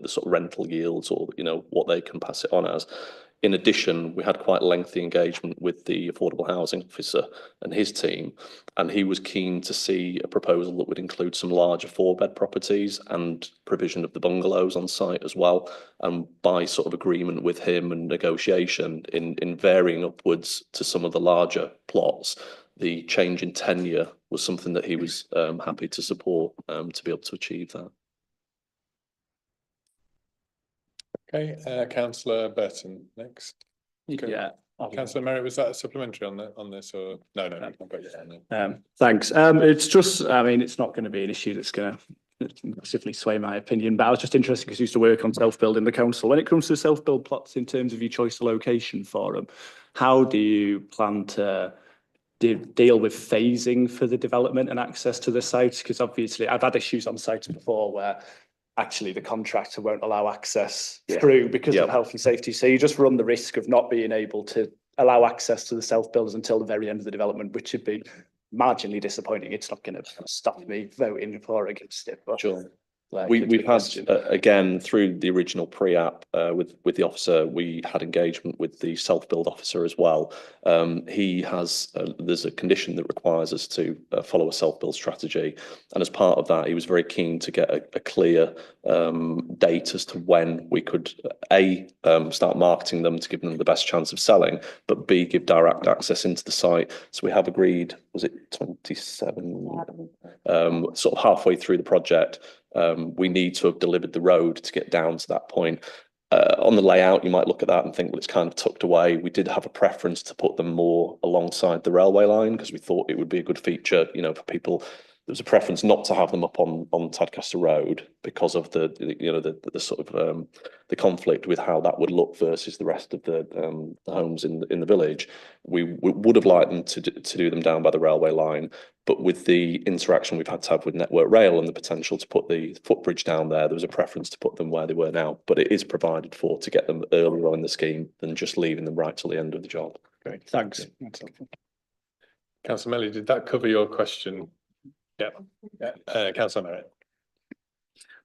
sort of rental yields or what they can pass it on as. In addition, we had quite lengthy engagement with the affordable housing officer and his team, and he was keen to see a proposal that would include some larger 4-bed properties and provision of the bungalows on site as well. And by sort of agreement with him and negotiation in varying upwards to some of the larger plots, the change in tenure was something that he was happy to support to be able to achieve that. Okay, councillor Burton next. Okay. Yeah. Councillor Merritt, was that a supplementary on this or no? I've got you on there. Thanks. It's just, I mean, it's not going to be an issue that's going to massively sway my opinion, but I was just interested because I used to work on self-build in the council. When it comes to self-build plots in terms of your choice of location for them, how do you plan to deal with phasing for the development and access to the sites? Because obviously I've had issues on sites before where actually the contractor won't allow access through because of health and safety. So you just run the risk of not being able to allow access to the self-builders until the very end of the development, which would be marginally disappointing. It's not going to stop me voting for or against it. But sure. We've had, again, through the original pre-app with the officer, we had engagement with the self-build officer as well. He has, there's a condition that requires us to follow a self-build strategy. And as part of that, he was very keen to get a clear date as to when we could, A, start marketing them to give them the best chance of selling, but B, give direct access into the site. So we have agreed, was it 27, sort of halfway through the project, we need to have delivered the road to get down to that point. On the layout, you might look at that and think, well, it's kind of tucked away. We did have a preference to put them more alongside the railway line because we thought it would be a good feature, you know, for people. There was a preference not to have them up on Tadcaster Road because of the sort of the conflict with how that would look versus the rest of the homes in the village. We would have liked them to do them down by the railway line, but with the interaction we've had to have with Network Rail and the potential to put the footbridge down there was a preference to put them where they were now. But it is provided for to get them earlier on in the scheme than just leaving them right till the end of the job. Great, thanks. Councillor Melly, did that cover your question? Yeah. Councillor Merritt.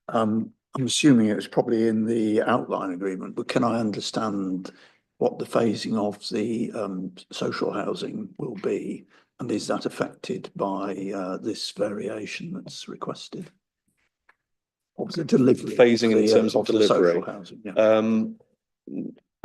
I'm assuming it was probably in the outline agreement, but can I understand what the phasing of the social housing will be? And is that affected by this variation that's requested? Or the delivery? Phasing in terms of delivery. Social housing, yeah.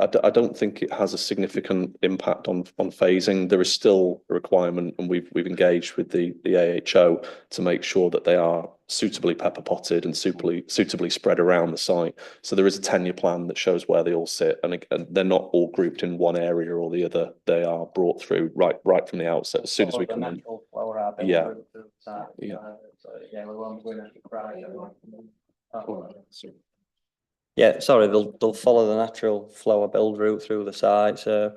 I don't think it has a significant impact on phasing. There is still a requirement, and we've engaged with the AHO to make sure that they are suitably pepper potted and suitably spread around the site. So there is a tenure plan that shows where they all sit, and they're not all grouped in one area or the other. They are brought through right from the outset as soon as we come in. Yeah. Yeah, sorry, they'll follow the natural flow of build route through the site. So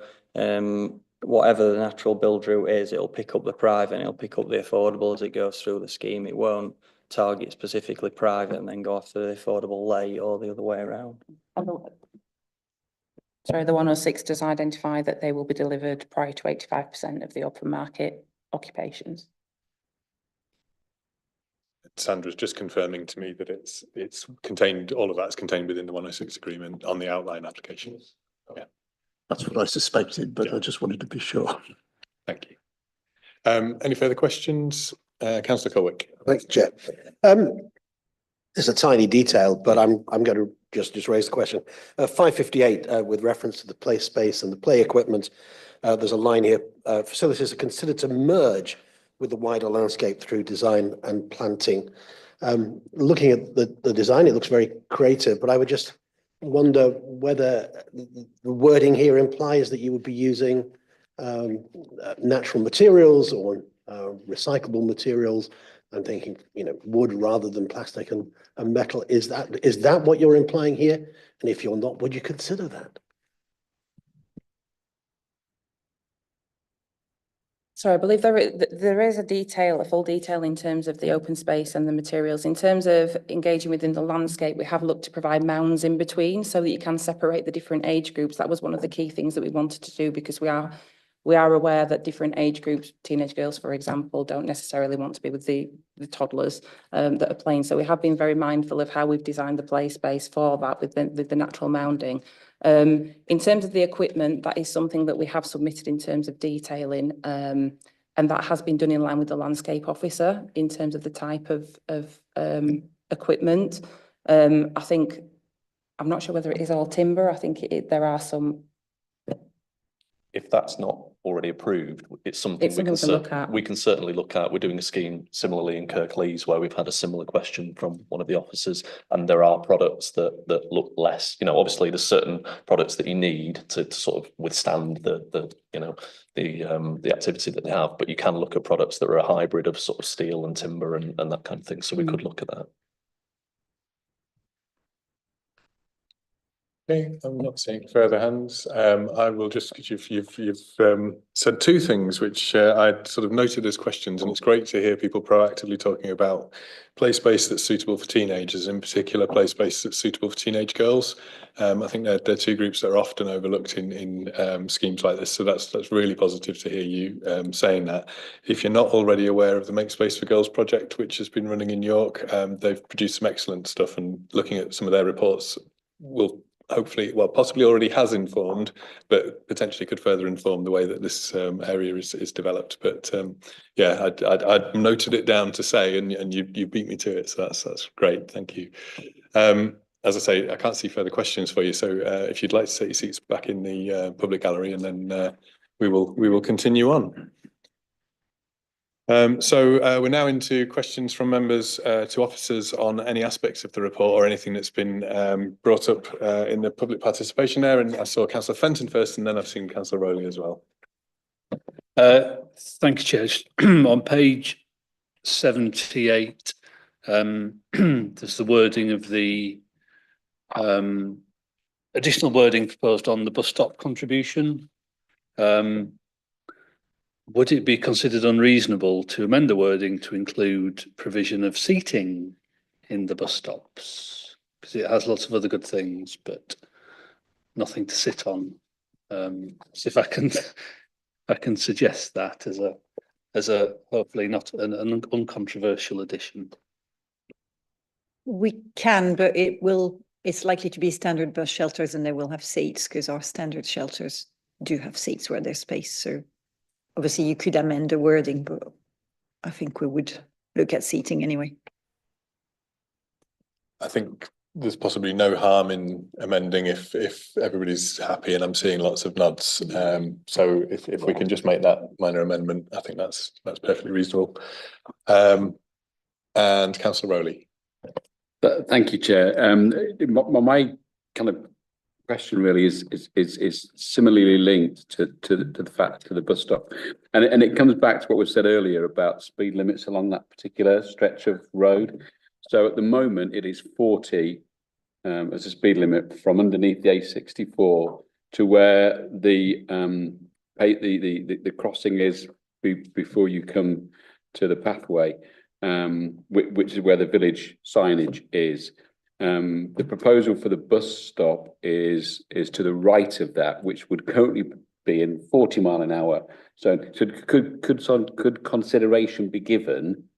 whatever the natural build route is, it'll pick up the private and it'll pick up the affordable as it goes through the scheme. It won't target specifically private and then go after the affordable late or the other way around. Sorry, the 106 does identify that they will be delivered prior to 85% of the open market occupations. Sandra's just confirming to me that it's contained, all of that's contained within the 106 agreement on the outline application. Yeah. That's what I suspected, but I just wanted to be sure. Thank you. Any further questions? Councillor Colwick. Thanks, Chair. It's a tiny detail, but I'm going to just raise the question. 558, with reference to the play space and the play equipment, there's a line here, facilities are considered to merge with the wider landscape through design and planting. Looking at the design, it looks very creative, but I would just wonder whether the wording here implies that you would be using natural materials or recyclable materials. I'm thinking, you know, wood rather than plastic and metal. Is that what you're implying here? And if you're not, would you consider that? So I believe there is a full detail in terms of the open space and the materials. In terms of engaging within the landscape, we have looked to provide mounds in between so that you can separate the different age groups. That was one of the key things that we wanted to do because we are aware that different age groups, teenage girls, for example, don't necessarily want to be with the toddlers that are playing. So we have been very mindful of how we've designed the play space for that with the natural mounding. In terms of the equipment, that is something that we have submitted in terms of detailing, and that has been done in line with the landscape officer in terms of the type of equipment. I'm not sure whether it is all timber. I think there are some. If that's not already approved, it's something It's something to look at. we can certainly look at. We're doing a scheme similarly in Kirklees where we've had a similar question from one of the officers, and there are products that look less, you know, obviously there's certain products that you need to sort of withstand the activity that they have, but you can look at products that are a hybrid of sort of steel and timber and that kind of thing. So we could look at that. Okay, I'm not seeing further hands. I will just, because you've said two things which I'd sort of noted as questions, and it's great to hear people proactively talking about play space that's suitable for teenagers, in particular play space that's suitable for teenage girls. I think they're two groups that are often overlooked in schemes like this, so that's really positive to hear you saying that. If you're not already aware of the Make Space for Girls project, which has been running in York, they've produced some excellent stuff, and looking at some of their reports will hopefully, well, possibly already has informed, but potentially could further inform the way that this area is developed. But yeah, I'd noted it down to say, and you beat me to it, so that's great. Thank you. As I say, I can't see further questions for you, so if you'd like to take your seats back in the public gallery, and then we will continue on. So we're now into questions from members to officers on any aspects of the report or anything that's been brought up in the public participation there. And I saw Councillor Fenton first, and then I've seen Councillor Rowley as well. Thank you, Chair. On page 78, there's the wording of the additional wording proposed on the bus stop contribution. Would it be considered unreasonable to amend the wording to include provision of seating in the bus stops? Because it has lots of other good things, but nothing to sit on. So if I can suggest that as a hopefully not an uncontroversial addition. We can, but it's likely to be standard bus shelters, and they will have seats, because our standard shelters do have seats where there's space. So obviously you could amend the wording, but I think we would look at seating anyway. I think there's possibly no harm in amending if everybody's happy, and I'm seeing lots of nods. So if we can just make that minor amendment, I think that's perfectly reasonable. And Councillor Rowley. Thank you, Chair. My kind of question really is similarly linked to the bus stop, and it comes back to what was said earlier about speed limits along that particular stretch of road. So at the moment it is 40 as a speed limit from underneath the A64 to where the crossing is before you come to the pathway, which is where the village signage is. The proposal for the bus stop is to the right of that, which would currently be in 40 mile an hour. So could consideration be given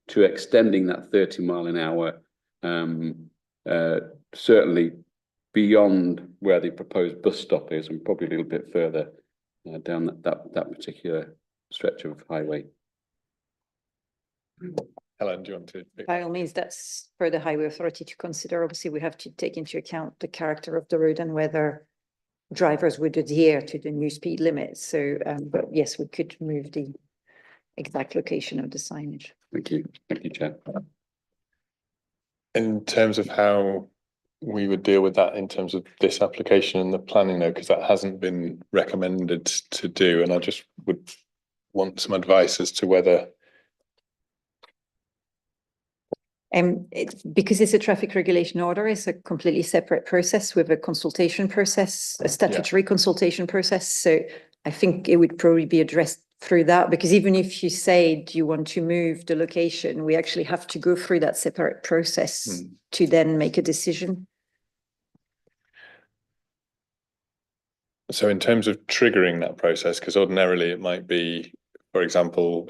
to extending that 30 mile an hour, certainly beyond where the proposed bus stop is, and probably a little bit further down that particular stretch of highway? Helen, do you want to? By all means, that's for the highway authority to consider. Obviously, we have to take into account the character of the road and whether drivers would adhere to the new speed limits. So, but yes, we could move the exact location of the signage. Thank you, Chair. In terms of how we would deal with that in terms of this application and the planning though, because that hasn't been recommended to do, and I just would want some advice as to whether because it's a traffic regulation order, it's a completely separate process with a consultation process, a statutory consultation process. So I think it would probably be addressed through that, because even if you say, do you want to move the location, we actually have to go through that separate process to then make a decision. So in terms of triggering that process, because ordinarily it might be, for example,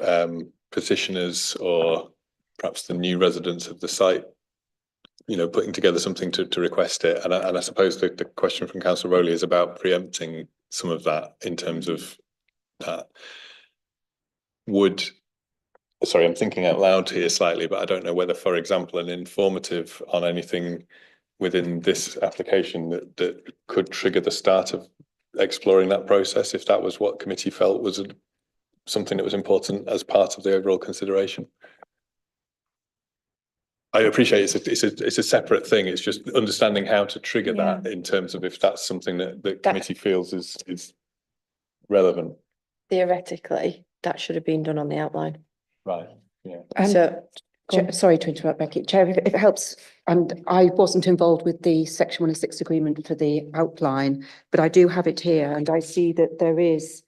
petitioners or perhaps the new residents of the site, you know, putting together something to request it. And I suppose the question from Councillor Rowley is about preempting some of that in terms of that. Sorry, I'm thinking out loud here slightly, but I don't know whether, for example, an informative on anything within this application that could trigger the start of exploring that process if that was what committee felt was something that was important as part of the overall consideration. I appreciate it's a separate thing. It's just understanding how to trigger that in terms of if that's something that the committee feels is relevant. Theoretically, that should have been done on the outline. Right. Yeah. So, Sorry to interrupt, Becky. Chair, if it helps, and I wasn't involved with the Section 106 agreement for the outline, but I do have it here, and I see that there was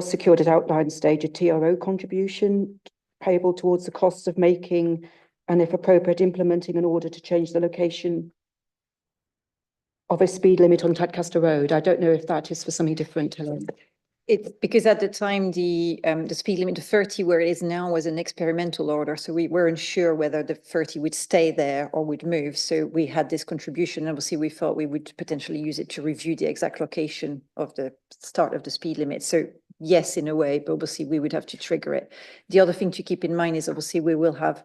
secured at outline stage a TRO contribution payable towards the costs of making and, if appropriate, implementing an order to change the location of a speed limit on Tadcaster Road. I don't know if that is for something different, Helen. It's because at the time, the speed limit to 30 where it is now was an experimental order. So we weren't sure whether the 30 would stay there or would move. So we had this contribution. Obviously, we thought we would potentially use it to review the exact location of the start of the speed limit. So yes, in a way, but obviously we would have to trigger it. The other thing to keep in mind is obviously we will have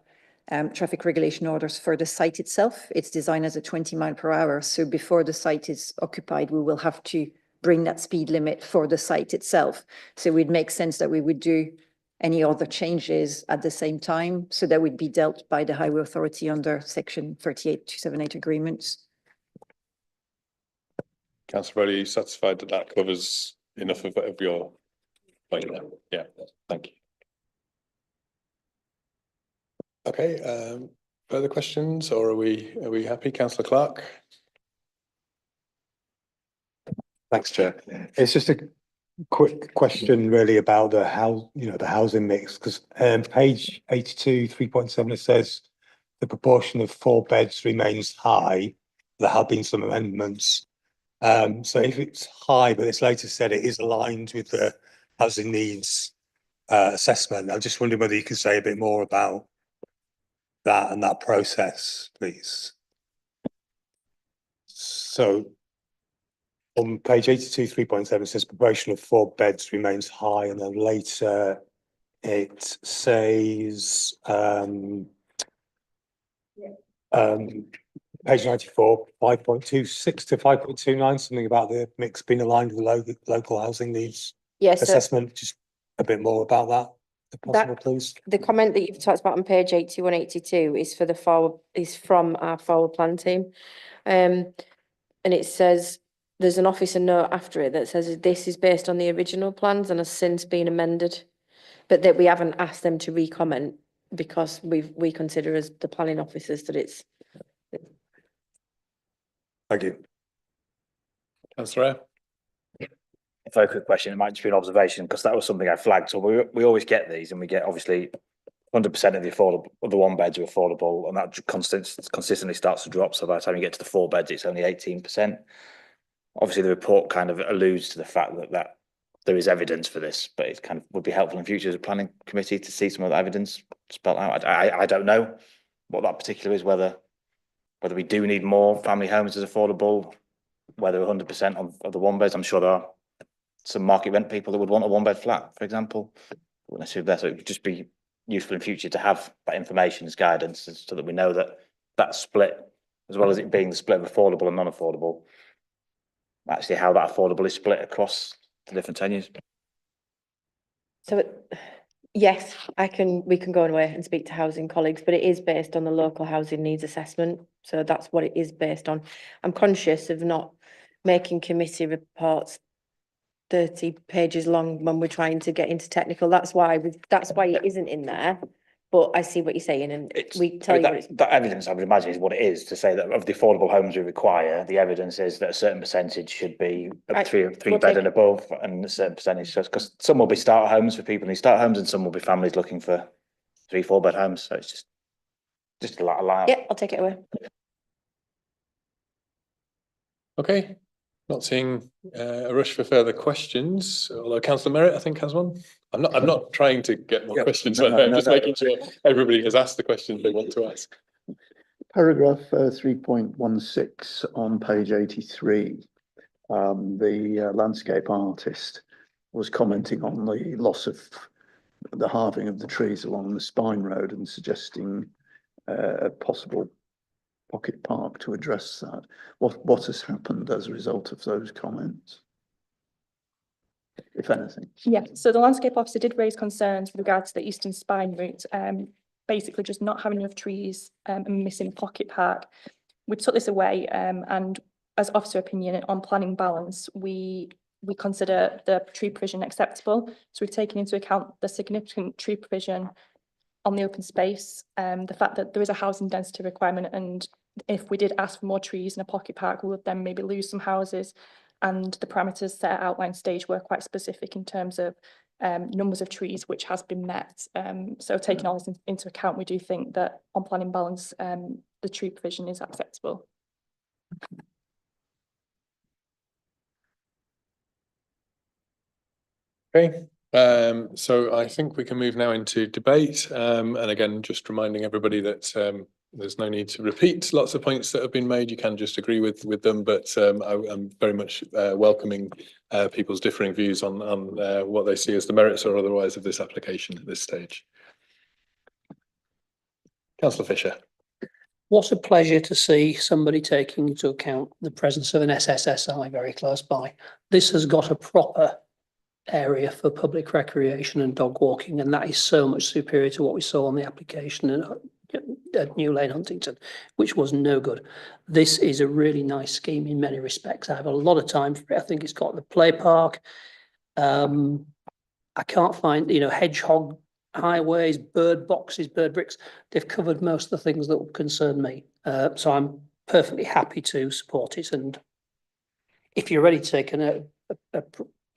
traffic regulation orders for the site itself. It's designed as a 20 mile per hour. So before the site is occupied, we will have to bring that speed limit for the site itself. So it would make sense that we would do any other changes at the same time. So that would be dealt by the Highway Authority under Section 38278 agreements. Councillor Brodie, are you satisfied that that covers enough of your point? Yeah, thank you. Okay, further questions, or are we happy? Councillor Clark? Thanks, Chair. It's just a quick question really about the housing mix, because page 82, 3.7, it says the proportion of 4 beds remains high. There have been some amendments. So if it's high, but it's later said it is aligned with the housing needs assessment, I'm just wondering whether you could say a bit more about that and that process, please. So on page 82, 3.7, it says proportion of 4 beds remains high, and then later it says page 94, 5.26 to 5.29, something about the mix being aligned with local housing needs assessment. Just a bit more about that, if possible, please. The comment that you've talked about on page 81, 82 is for from our forward plan team. And it says there's an officer note after it that says this is based on the original plans and has since been amended, but that we haven't asked them to re-comment because we consider as the planning officers that it's. Thank you. Councillor. A very quick question, it might just be an observation, because that was something I flagged. So we always get these, and we get obviously 100% of the affordable, of the 1 beds are affordable, and that consistently starts to drop. So by the time you get to the 4 beds, it's only 18%. Obviously, the report kind of alludes to the fact that there is evidence for this, but it kind of would be helpful in future as a planning committee to see some of the evidence spelled out. I don't know what that particular is, whether we do need more family homes as affordable, whether 100% of the 1 beds. I'm sure there are some market rent people that would want a 1 bed flat, for example. Wouldn't necessarily there, so it would just be useful in future to have that information as guidance, so that we know that split, as well as it being the split of affordable and non-affordable, actually how that affordable is split across the different tenures. So yes, we can go away and speak to housing colleagues, but it is based on the local housing needs assessment. So that's what it is based on. I'm conscious of not making committee reports 30 pages long when we're trying to get into technical. That's why it isn't in there. But I see what you're saying, and we tell you what it's. That evidence, I would imagine, is what it is, to say that of the affordable homes we require, the evidence is that a certain percentage should be three bed and above, and a certain percentage, because some will be starter homes for people who need starter homes, and some will be families looking for 3-4 bed homes. So it's just a lot. Yeah, I'll take it away. Okay, not seeing a rush for further questions, although Councillor Merritt, I think, has one. I'm not trying to get more questions, but I'm just making sure everybody has asked the questions they want to ask. Paragraph 3.16 on page 83. The landscape artist was commenting on the loss of the halving of the trees along the Spine Road and suggesting a possible pocket park to address that. What has happened as a result of those comments? if anything? Yeah, so the landscape officer did raise concerns with regard to the eastern spine route, basically just not having enough trees and missing a pocket park. We took this away and as officer opinion on planning balance, we consider the tree provision acceptable. So we've taken into account the significant tree provision on the open space, the fact that there is a housing density requirement, and if we did ask for more trees in a pocket park, we would then maybe lose some houses. And the parameters set at outline stage were quite specific in terms of numbers of trees, which has been met. So taking all this into account, we do think that on planning balance, the tree provision is acceptable. Okay, so I think we can move now into debate. And again, just reminding everybody that there's no need to repeat lots of points that have been made. You can just agree with them, but I'm very much welcoming people's differing views on what they see as the merits or otherwise of this application at this stage. Councillor Fisher. What a pleasure to see somebody taking into account the presence of an SSSI very close by. This has got a proper area for public recreation and dog walking, and that is so much superior to what we saw on the application at New Lane Huntington, which was no good. This is a really nice scheme in many respects. I have a lot of time for it. I think it's got the play park. I can't find, hedgehog highways, bird boxes, bird bricks. They've covered most of the things that would concern me. So I'm perfectly happy to support it. And if you're ready to take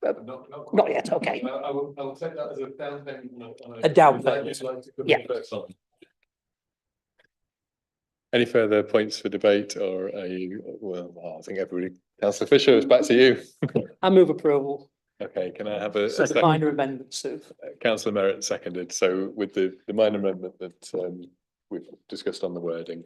not yet, okay. I will take that as a down payment. A down payment. Yeah. Any further points for debate, or are you, well, I think everybody, Councillor Fisher, it's back to you. I move approval. Okay, can I have a So the minor amendment, Sue. Councillor Merritt seconded. So with the minor amendment that we've discussed on the wording,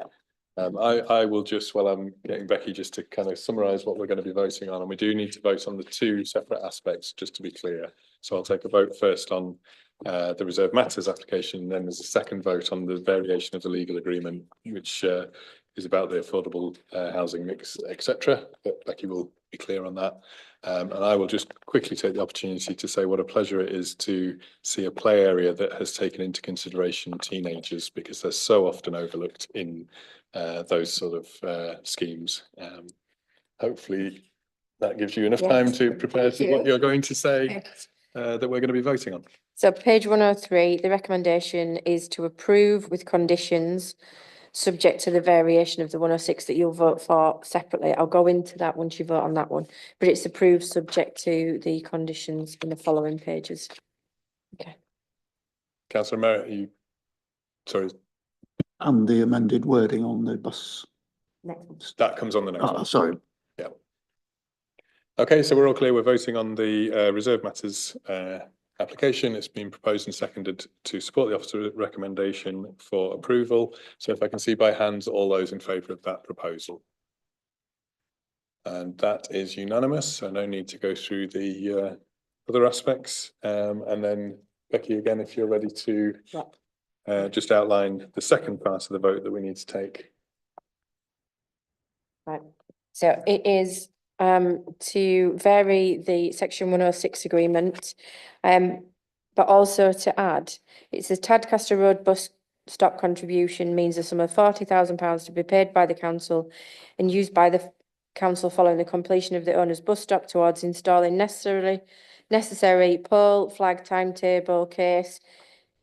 I will just, while I'm getting Becky, just to kind of summarise what we're going to be voting on, and we do need to vote on the two separate aspects, just to be clear. So I'll take a vote first on the reserve matters application, and then there's a second vote on the variation of the legal agreement, which is about the affordable housing mix, etc. But Becky will be clear on that. And I will just quickly take the opportunity to say what a pleasure it is to see a play area that has taken into consideration teenagers, because they're so often overlooked in those sort of schemes. Hopefully that gives you enough time to prepare for what you're going to say that we're going to be voting on. So page 103, the recommendation is to approve with conditions subject to the variation of the 106 that you'll vote for separately. I'll go into that once you vote on that one, but it's approved subject to the conditions in the following pages. Okay. Councillor Merritt, sorry. And the amended wording on the bus. That comes on the next one. Sorry. Yeah. Okay, so we're all clear. We're voting on the reserve matters application. It's been proposed and seconded to support the officer recommendation for approval. So if I can see by hands, all those in favour of that proposal. And that is unanimous, so no need to go through the other aspects. And then Becky, again, if you're ready to just outline the second part of the vote that we need to take. Right, so it is to vary the section 106 agreement, but also to add, it says Tadcaster Road bus stop contribution means a sum of £40,000 to be paid by the council and used by the council following the completion of the owner's bus stop towards installing necessary pole, flag, timetable, case,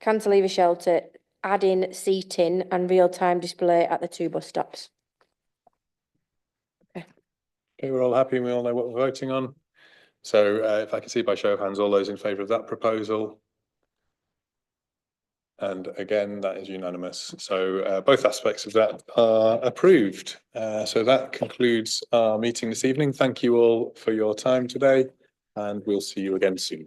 cantilever shelter, add-in seating and real-time display at the two bus stops. Okay, we're all happy and we all know what we're voting on. So if I can see by show of hands, all those in favour of that proposal. And again, that is unanimous. So both aspects of that are approved. So that concludes our meeting this evening. Thank you all for your time today, and we'll see you again soon.